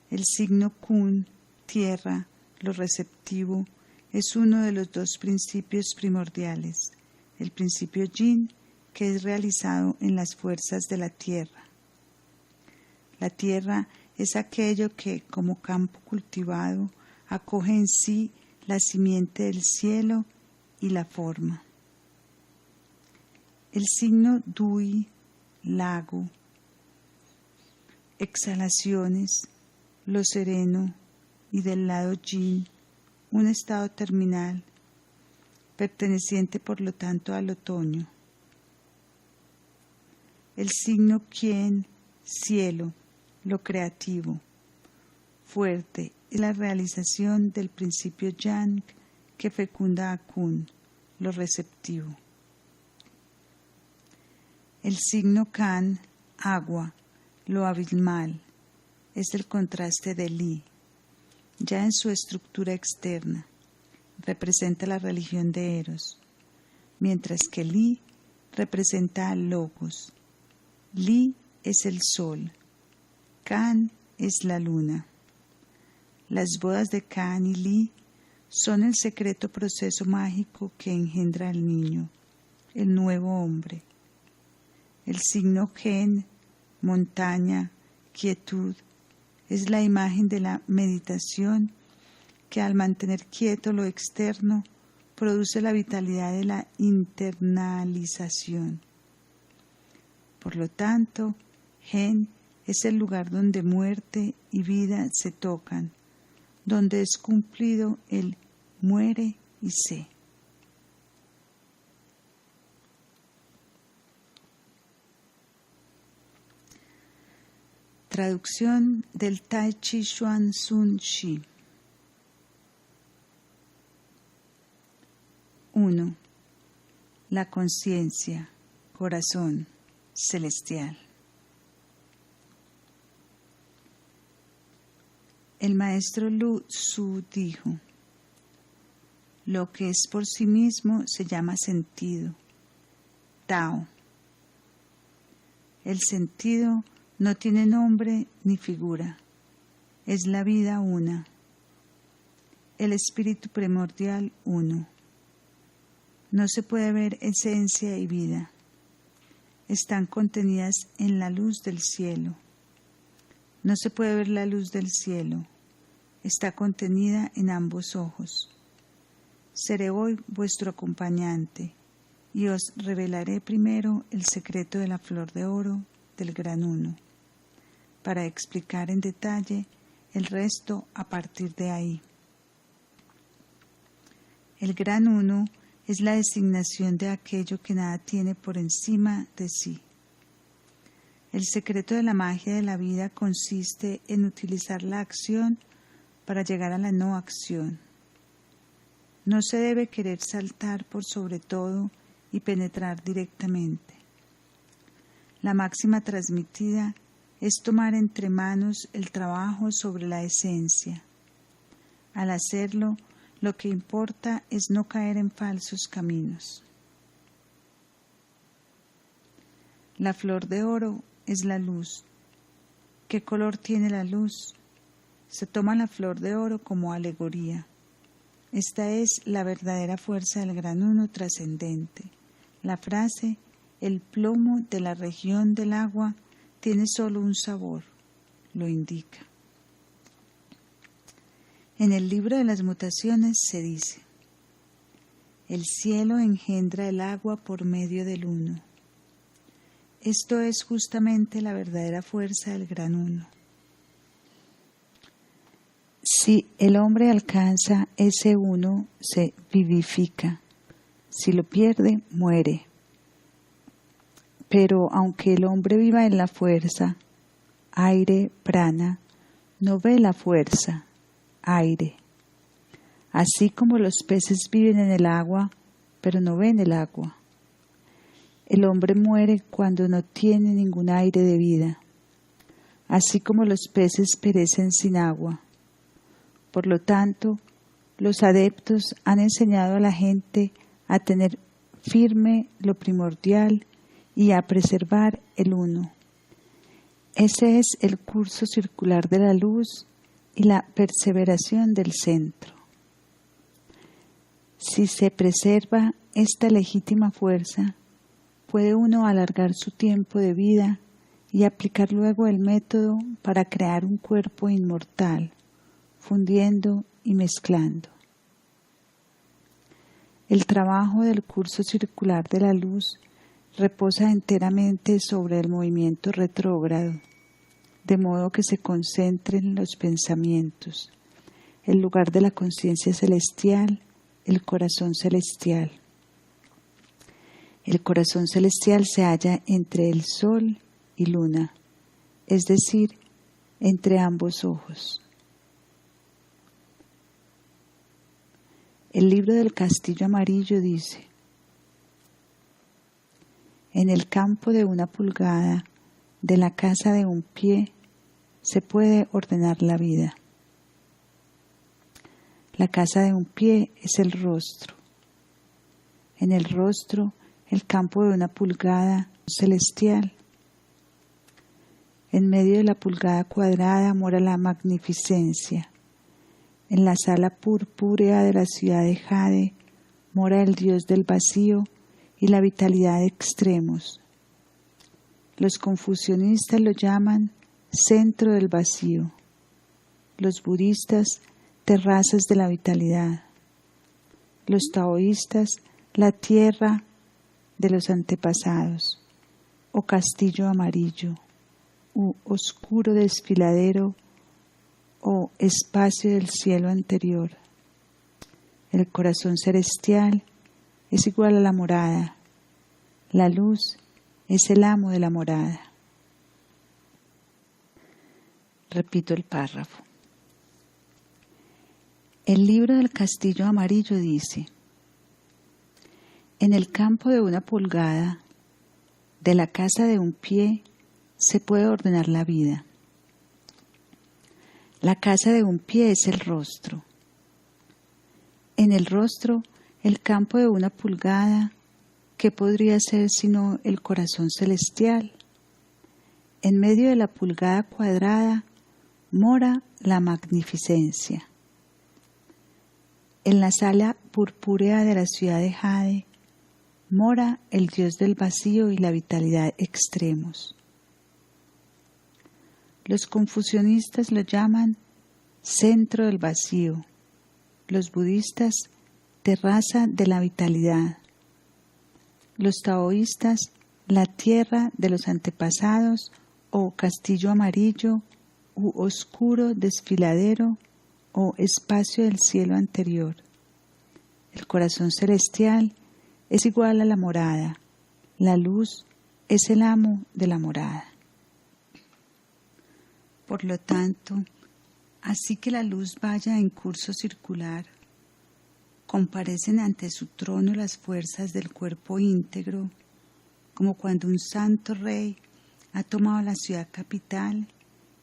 El signo Kun, tierra, lo receptivo, es uno de los 2 principios primordiales, el principio Yin, que es realizado en las fuerzas de la tierra. La tierra es aquello que, como campo cultivado, acoge en sí la simiente del cielo y la forma. El signo Dui, lago, exhalaciones, lo sereno, y del lado Yin, un estado terminal, perteneciente por lo tanto al otoño. El signo Qien, cielo, lo creativo, fuerte, es la realización del principio Yang que fecunda a Kun, lo receptivo. El signo Kan, agua, lo abismal, es el contraste de Li, ya en su estructura externa, representa la religión de Eros, mientras que Li representa al Logos. Li es el sol, Kan es la luna. Las bodas de Kan y Li son el secreto proceso mágico que engendra al niño, el nuevo hombre. El signo Gen, montaña, quietud, es la imagen de la meditación que al mantener quieto lo externo produce la vitalidad de la internalización. Por lo tanto, Gen es el lugar donde muerte y vida se tocan, donde es cumplido el muere y sé. Traducción del Tai Chi Chuan Sun Shi. 1. La conciencia, corazón, celestial. El maestro Lu Su dijo: lo que es por sí mismo se llama sentido, Tao. El sentido no tiene nombre ni figura, es la vida una. el espíritu primordial uno. No se puede ver esencia y vida. Están contenidas en la luz del cielo. No se puede ver la luz del cielo. Está contenida en ambos ojos. Seré hoy vuestro acompañante y os revelaré primero el secreto de la flor de oro del gran uno, para explicar en detalle el resto a partir de ahí. El gran uno es la designación de aquello que nada tiene por encima de sí. El secreto de la magia de la vida consiste en utilizar la acción para llegar a la no acción. No se debe querer saltar por sobre todo y penetrar directamente. La máxima transmitida es tomar entre manos el trabajo sobre la esencia. Al hacerlo, lo que importa es no caer en falsos caminos. La flor de oro es la luz. ¿Qué color tiene la luz? Se toma la flor de oro como alegoría. Esta es la verdadera fuerza del gran uno trascendente. La frase, el plomo de la región del agua, tiene solo un sabor, lo indica. En el libro de las mutaciones se dice: el cielo engendra el agua por medio del uno. Esto es justamente la verdadera fuerza del gran uno. Si el hombre alcanza ese uno, se vivifica. Si lo pierde, muere. Pero aunque el hombre viva en la fuerza, aire, prana, no ve la fuerza, aire. Así como los peces viven en el agua, pero no ven el agua. El hombre muere cuando no tiene ningún aire de vida, así como los peces perecen sin agua. Por lo tanto, los adeptos han enseñado a la gente a tener firme lo primordial y a preservar el uno. Ese es el curso circular de la luz y la perseveración del centro. Si se preserva esta legítima fuerza, puede uno alargar su tiempo de vida y aplicar luego el método para crear un cuerpo inmortal, fundiendo y mezclando. El trabajo del curso circular de la luz reposa enteramente sobre el movimiento retrógrado, de modo que se concentren los pensamientos, el lugar de la conciencia celestial, el corazón celestial. El corazón celestial se halla entre el sol y luna, es decir, entre ambos ojos. El libro del castillo amarillo dice: en el campo de una pulgada de la casa de un pie se puede ordenar la vida. La casa de un pie es el rostro. En el rostro, el campo de una pulgada celestial. En medio de la pulgada cuadrada mora la magnificencia. En la sala purpúrea de la ciudad de Jade mora el Dios del vacío y la vitalidad de extremos. Los confucionistas lo llaman centro del vacío. Los budistas, terrazas de la vitalidad. Los taoístas, la tierra de los antepasados, o castillo amarillo, u oscuro desfiladero, o espacio del cielo anterior. El corazón celestial es igual a la morada. La luz es el amo de la morada. Repito el párrafo. El libro del castillo amarillo dice: en el campo de una pulgada de la casa de un pie se puede ordenar la vida. La casa de un pie es el rostro. En el rostro, el campo de una pulgada, ¿qué podría ser sino el corazón celestial? En medio de la pulgada cuadrada mora la magnificencia. En la sala purpúrea de la ciudad de Jade mora el dios del vacío y la vitalidad extremos. Los confucionistas lo llaman centro del vacío, los budistas terraza de la vitalidad, los taoístas la tierra de los antepasados o castillo amarillo u oscuro desfiladero o espacio del cielo anterior. El corazón celestial es igual a la morada, la luz es el amo de la morada. Por lo tanto, así que la luz vaya en curso circular, comparecen ante su trono las fuerzas del cuerpo íntegro, como cuando un santo rey ha tomado la ciudad capital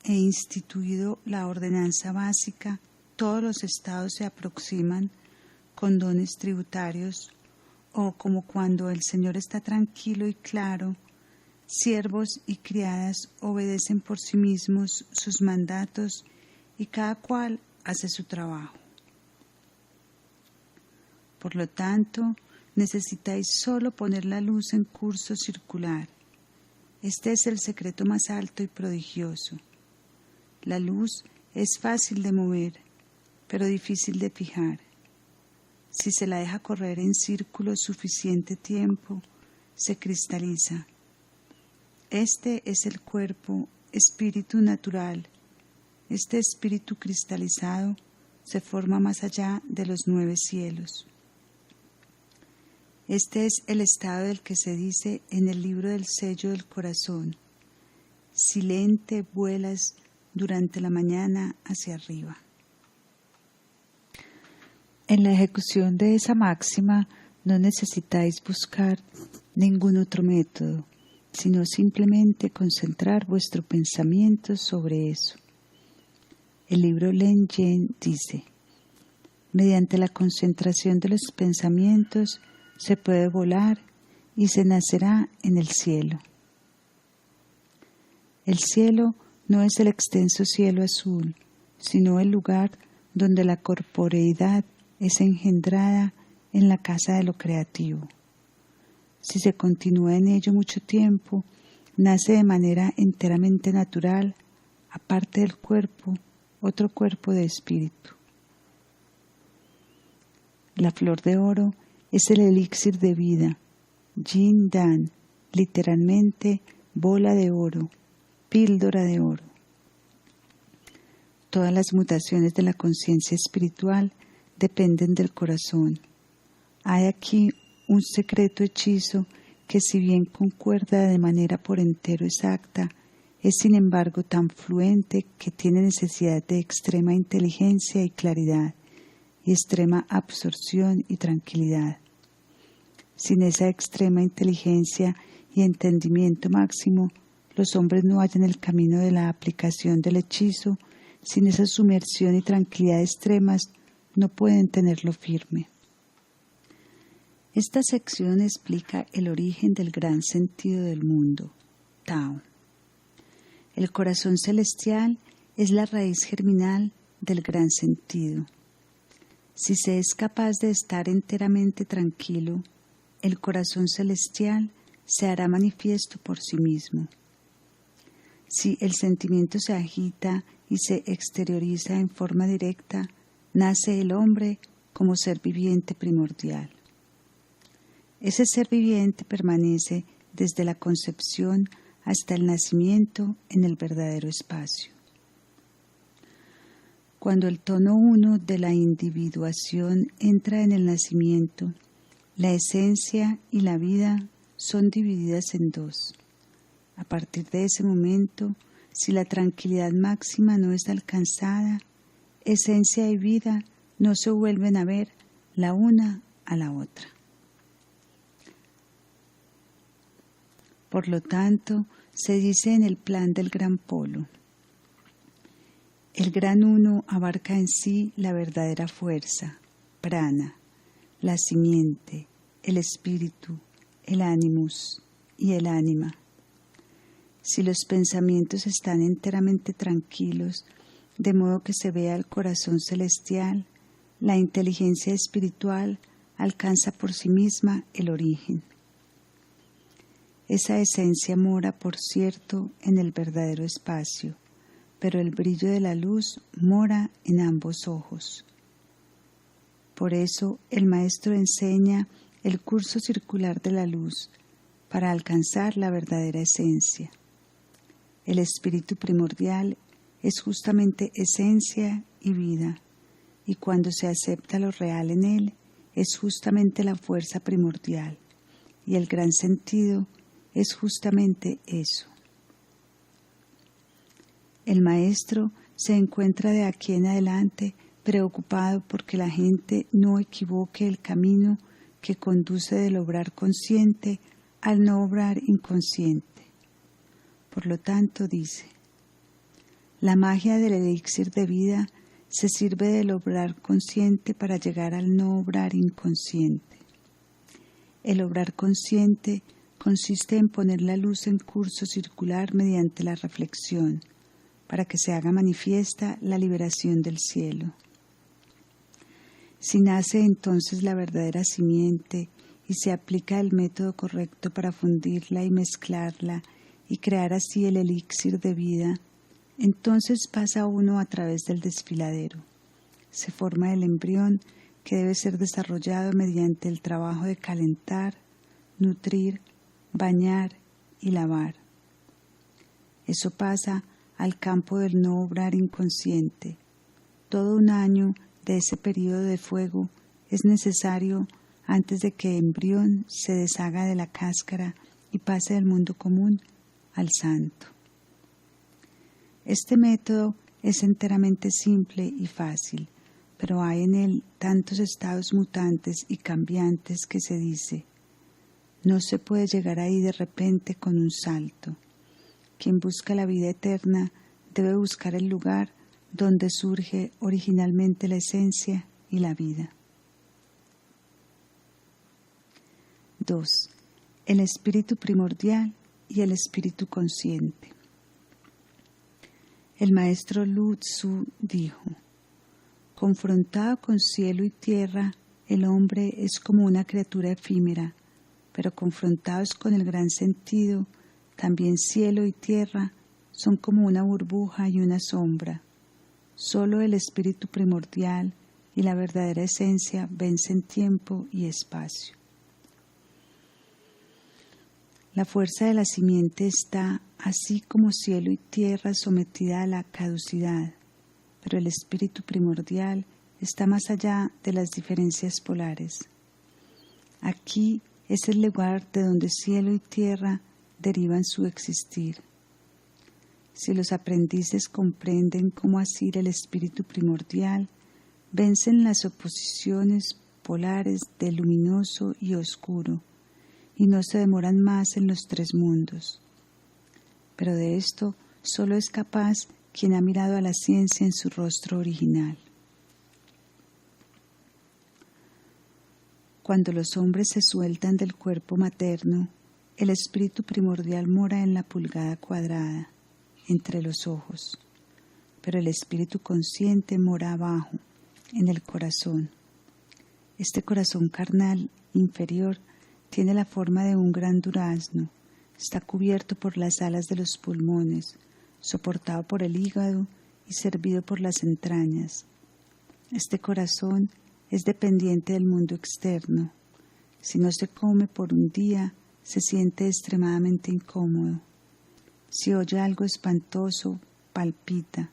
e instituido la ordenanza básica. Todos los estados se aproximan con dones tributarios, o como cuando el Señor está tranquilo y claro, siervos y criadas obedecen por sí mismos sus mandatos y cada cual hace su trabajo. Por lo tanto, necesitáis solo poner la luz en curso circular. Este es el secreto más alto y prodigioso. La luz es fácil de mover, pero difícil de fijar. Si se la deja correr en círculo suficiente tiempo, se cristaliza. Este es el cuerpo, espíritu natural. Este espíritu cristalizado se forma más allá de los 9 cielos. Este es el estado del que se dice en el libro del sello del corazón: silente vuelas durante la mañana hacia arriba. En la ejecución de esa máxima no necesitáis buscar ningún otro método, sino simplemente concentrar vuestro pensamiento sobre eso. El libro Len Yen dice: mediante la concentración de los pensamientos se puede volar y se nacerá en el cielo. El cielo no es el extenso cielo azul, sino el lugar donde la corporeidad es engendrada en la casa de lo creativo. Si se continúa en ello mucho tiempo, nace de manera enteramente natural, aparte del cuerpo, otro cuerpo de espíritu. La flor de oro es el elixir de vida, Yin Dan, literalmente bola de oro, píldora de oro. Todas las mutaciones de la conciencia espiritual dependen del corazón. Hay aquí un secreto hechizo que, si bien concuerda de manera por entero exacta, es sin embargo tan fluente que tiene necesidad de extrema inteligencia y claridad, y extrema absorción y tranquilidad. Sin esa extrema inteligencia y entendimiento máximo, los hombres no hallan el camino de la aplicación del hechizo. Sin esa sumersión y tranquilidad extremas, no pueden tenerlo firme. Esta sección explica el origen del gran sentido del mundo, Tao. El corazón celestial es la raíz germinal del gran sentido. Si se es capaz de estar enteramente tranquilo, el corazón celestial se hará manifiesto por sí mismo. Si el sentimiento se agita y se exterioriza en forma directa, nace el hombre como ser viviente primordial. Ese ser viviente permanece desde la concepción hasta el nacimiento en el verdadero espacio. Cuando el tono 1 de la individuación entra en el nacimiento, la esencia y la vida son divididas en 2. A partir de ese momento, si la tranquilidad máxima no es alcanzada, esencia y vida no se vuelven a ver la una a la otra. Por lo tanto, se dice en el plan del gran polo: el gran uno abarca en sí la verdadera fuerza, prana, la simiente, el espíritu, el animus y el ánima. Si los pensamientos están enteramente tranquilos, de modo que se vea el corazón celestial, la inteligencia espiritual alcanza por sí misma el origen. Esa esencia mora, por cierto, en el verdadero espacio, pero el brillo de la luz mora en ambos ojos. Por eso el maestro enseña el curso circular de la luz para alcanzar la verdadera esencia. El espíritu primordial es justamente esencia y vida, y cuando se acepta lo real en él, es justamente la fuerza primordial, y el gran sentido es justamente eso. El maestro se encuentra de aquí en adelante preocupado porque la gente no equivoque el camino que conduce del obrar consciente al no obrar inconsciente. Por lo tanto, dice, la magia del elixir de vida se sirve del obrar consciente para llegar al no obrar inconsciente. El obrar consciente consiste en poner la luz en curso circular mediante la reflexión, para que se haga manifiesta la liberación del cielo. Si nace entonces la verdadera simiente y se aplica el método correcto para fundirla y mezclarla y crear así el elixir de vida, entonces pasa uno a través del desfiladero. Se forma el embrión que debe ser desarrollado mediante el trabajo de calentar, nutrir, bañar y lavar. Eso pasa al campo del no obrar inconsciente. Todo un año de ese período de fuego es necesario antes de que el embrión se deshaga de la cáscara y pase del mundo común al santo. Este método es enteramente simple y fácil, pero hay en él tantos estados mutantes y cambiantes que se dice, no se puede llegar ahí de repente con un salto. Quien busca la vida eterna debe buscar el lugar donde surge originalmente la esencia y la vida. 2. El espíritu primordial y el espíritu consciente. El maestro Lu Tzu dijo, confrontado con cielo y tierra, el hombre es como una criatura efímera, pero confrontados con el gran sentido, también cielo y tierra son como una burbuja y una sombra. Solo el espíritu primordial y la verdadera esencia vencen tiempo y espacio. La fuerza de la simiente está, así como cielo y tierra, sometida a la caducidad, pero el espíritu primordial está más allá de las diferencias polares. Aquí es el lugar de donde cielo y tierra derivan su existir. Si los aprendices comprenden cómo asir el espíritu primordial, vencen las oposiciones polares de luminoso y oscuro, y no se demoran más en los tres mundos. Pero de esto solo es capaz quien ha mirado a la ciencia en su rostro original. Cuando los hombres se sueltan del cuerpo materno, el espíritu primordial mora en la pulgada cuadrada, entre los ojos, pero el espíritu consciente mora abajo, en el corazón. Este corazón carnal inferior tiene la forma de un gran durazno, está cubierto por las alas de los pulmones, soportado por el hígado y servido por las entrañas. Este corazón es dependiente del mundo externo. Si no se come por un día, se siente extremadamente incómodo. Si oye algo espantoso, palpita.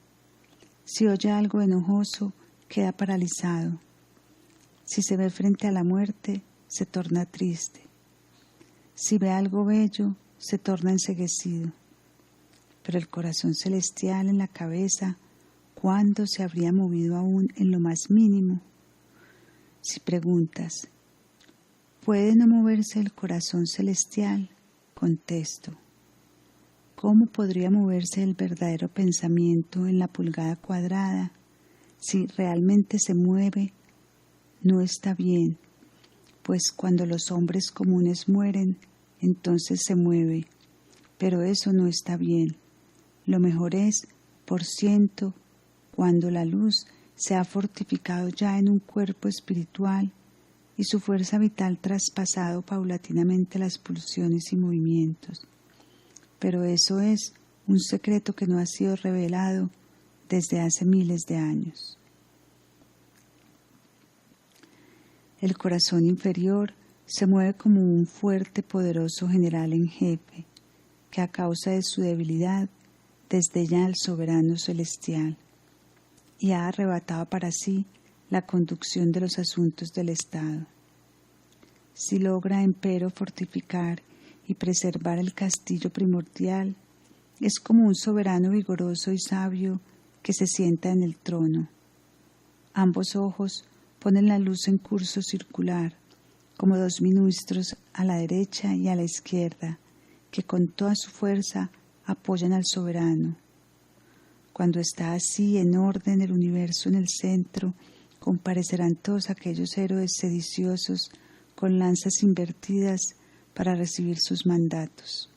Si oye algo enojoso, queda paralizado. Si se ve frente a la muerte, se torna triste. Si ve algo bello, se torna enceguecido. Pero el corazón celestial en la cabeza, ¿cuándo se habría movido aún en lo más mínimo? Si preguntas, ¿puede no moverse el corazón celestial? Contesto, ¿cómo podría moverse el verdadero pensamiento en la pulgada cuadrada? Si realmente se mueve, no está bien, pues cuando los hombres comunes mueren, entonces se mueve, pero eso no está bien. Lo mejor es, por ciento, cuando la luz se ha fortificado ya en un cuerpo espiritual y su fuerza vital traspasado paulatinamente las pulsiones y movimientos. Pero eso es un secreto que no ha sido revelado desde hace miles de años. El corazón inferior se mueve como un fuerte, poderoso general en jefe, que a causa de su debilidad desdeña al soberano celestial y ha arrebatado para sí la conducción de los asuntos del Estado. Si logra, empero, fortificar y preservar el castillo primordial, es como un soberano vigoroso y sabio que se sienta en el trono. Ambos ojos ponen la luz en curso circular, como dos ministros a la derecha y a la izquierda, que con toda su fuerza apoyan al soberano. Cuando está así en orden el universo en el centro, comparecerán todos aquellos héroes sediciosos con lanzas invertidas para recibir sus mandatos.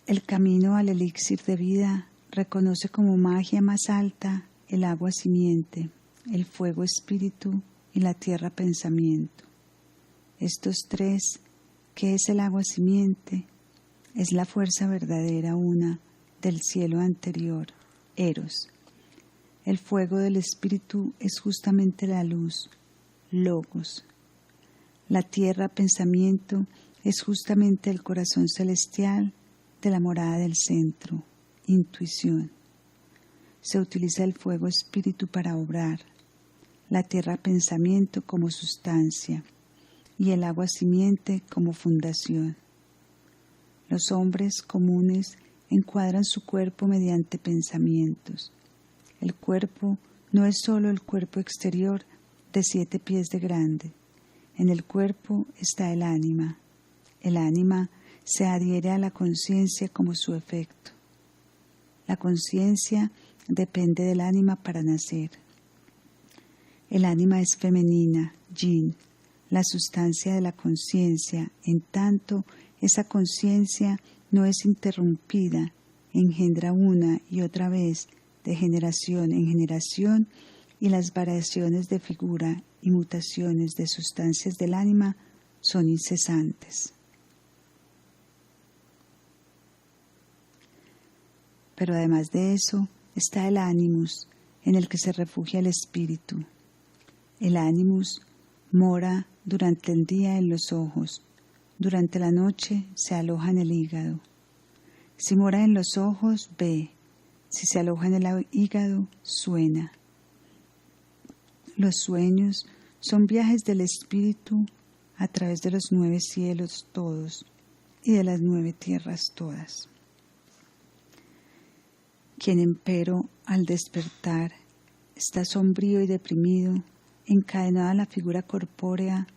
El camino al elixir de vida reconoce como magia más alta el agua simiente, el fuego espíritu y la tierra pensamiento. Estos tres, ¿qué es el agua simiente? Es la fuerza verdadera una del cielo anterior, Eros. El fuego del espíritu es justamente la luz, Logos. La tierra pensamiento es justamente el corazón celestial de la morada del centro, intuición. Se utiliza el fuego espíritu para obrar, la tierra pensamiento como sustancia y el agua simiente como fundación. Los hombres comunes encuadran su cuerpo mediante pensamientos. El cuerpo no es sólo el cuerpo exterior de 7 pies de grande. En el cuerpo está el ánima. El ánima se adhiere a la conciencia como su efecto. La conciencia depende del ánima para nacer. El ánima es femenina, yin, la sustancia de la conciencia, en tanto esa conciencia no es interrumpida, engendra una y otra vez de generación en generación y las variaciones de figura y mutaciones de sustancias del ánima son incesantes. Pero además de eso está el ánimus, en el que se refugia el espíritu. El ánimus mora durante el día en los ojos, durante la noche se aloja en el hígado. Si mora en los ojos, ve. Si se aloja en el hígado, suena. Los sueños son viajes del espíritu a través de los 9 cielos todos y de las 9 tierras todas. Quien empero, al despertar, está sombrío y deprimido, encadenado a la figura corpórea,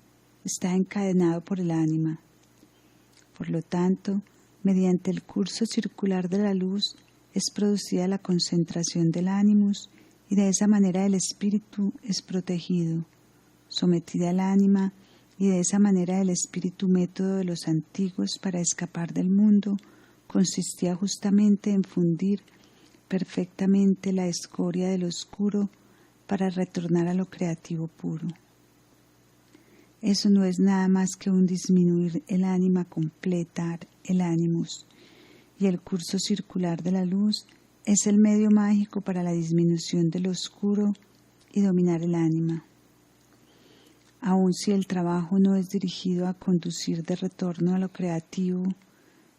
está encadenado por el ánima. Por lo tanto, mediante el curso circular de la luz es producida la concentración del ánimus y de esa manera el espíritu es protegido, sometida al ánima, y de esa manera el espíritu método de los antiguos para escapar del mundo consistía justamente en fundir perfectamente la escoria del oscuro para retornar a lo creativo puro. Eso no es nada más que un disminuir el ánima, completar el ánimus, y el curso circular de la luz es el medio mágico para la disminución del oscuro y dominar el ánima. Aun si el trabajo no es dirigido a conducir de retorno a lo creativo,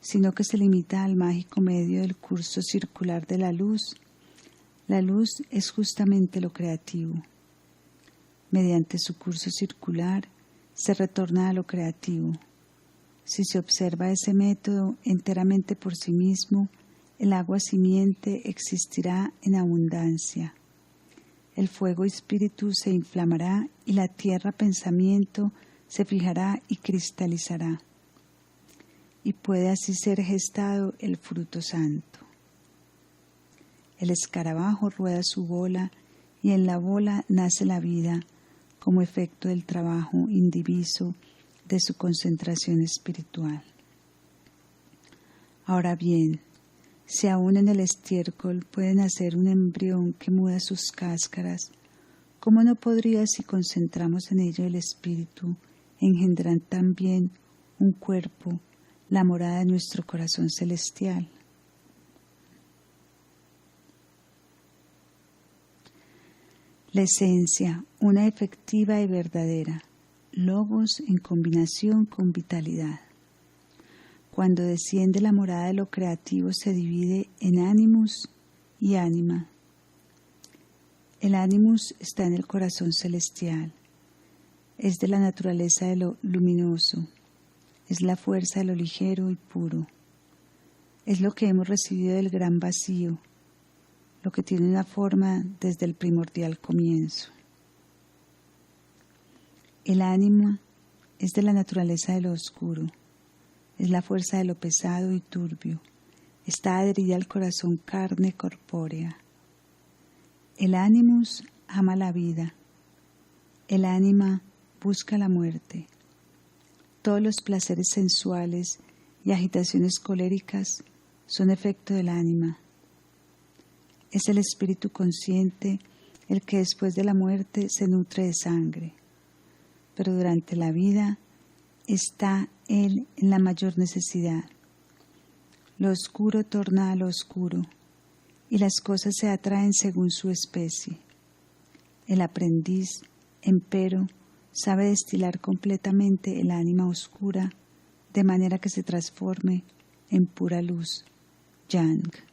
sino que se limita al mágico medio del curso circular de la luz es justamente lo creativo. Mediante su curso circular se retorna a lo creativo. Si se observa ese método enteramente por sí mismo, el agua simiente existirá en abundancia. El fuego espíritu se inflamará y la tierra pensamiento se fijará y cristalizará. Y puede así ser gestado el fruto santo. El escarabajo rueda su bola y en la bola nace la vida como efecto del trabajo indiviso de su concentración espiritual. Ahora bien, Si aún en el estiércol puede nacer un embrión que muda sus cáscaras, ¿cómo no podría, si concentramos en ello el espíritu, engendrar también un cuerpo, la morada de nuestro corazón celestial? La esencia, una efectiva y verdadera, logos en combinación con vitalidad. Cuando desciende la morada de lo creativo se divide en ánimus y ánima. El ánimus está en el corazón celestial, es de la naturaleza de lo luminoso, es la fuerza de lo ligero y puro, es lo que hemos recibido del gran vacío, lo que tiene una forma desde el primordial comienzo. El ánima es de la naturaleza de lo oscuro, es la fuerza de lo pesado y turbio, está adherida al corazón carne corpórea. El ánimus ama la vida, el ánima busca la muerte. Todos los placeres sensuales y agitaciones coléricas son efecto del ánima. Es el espíritu consciente el que después de la muerte se nutre de sangre, pero durante la vida está él en la mayor necesidad. Lo oscuro torna a lo oscuro y las cosas se atraen según su especie. El aprendiz, empero, sabe destilar completamente el ánima oscura de manera que se transforme en pura luz. Yang.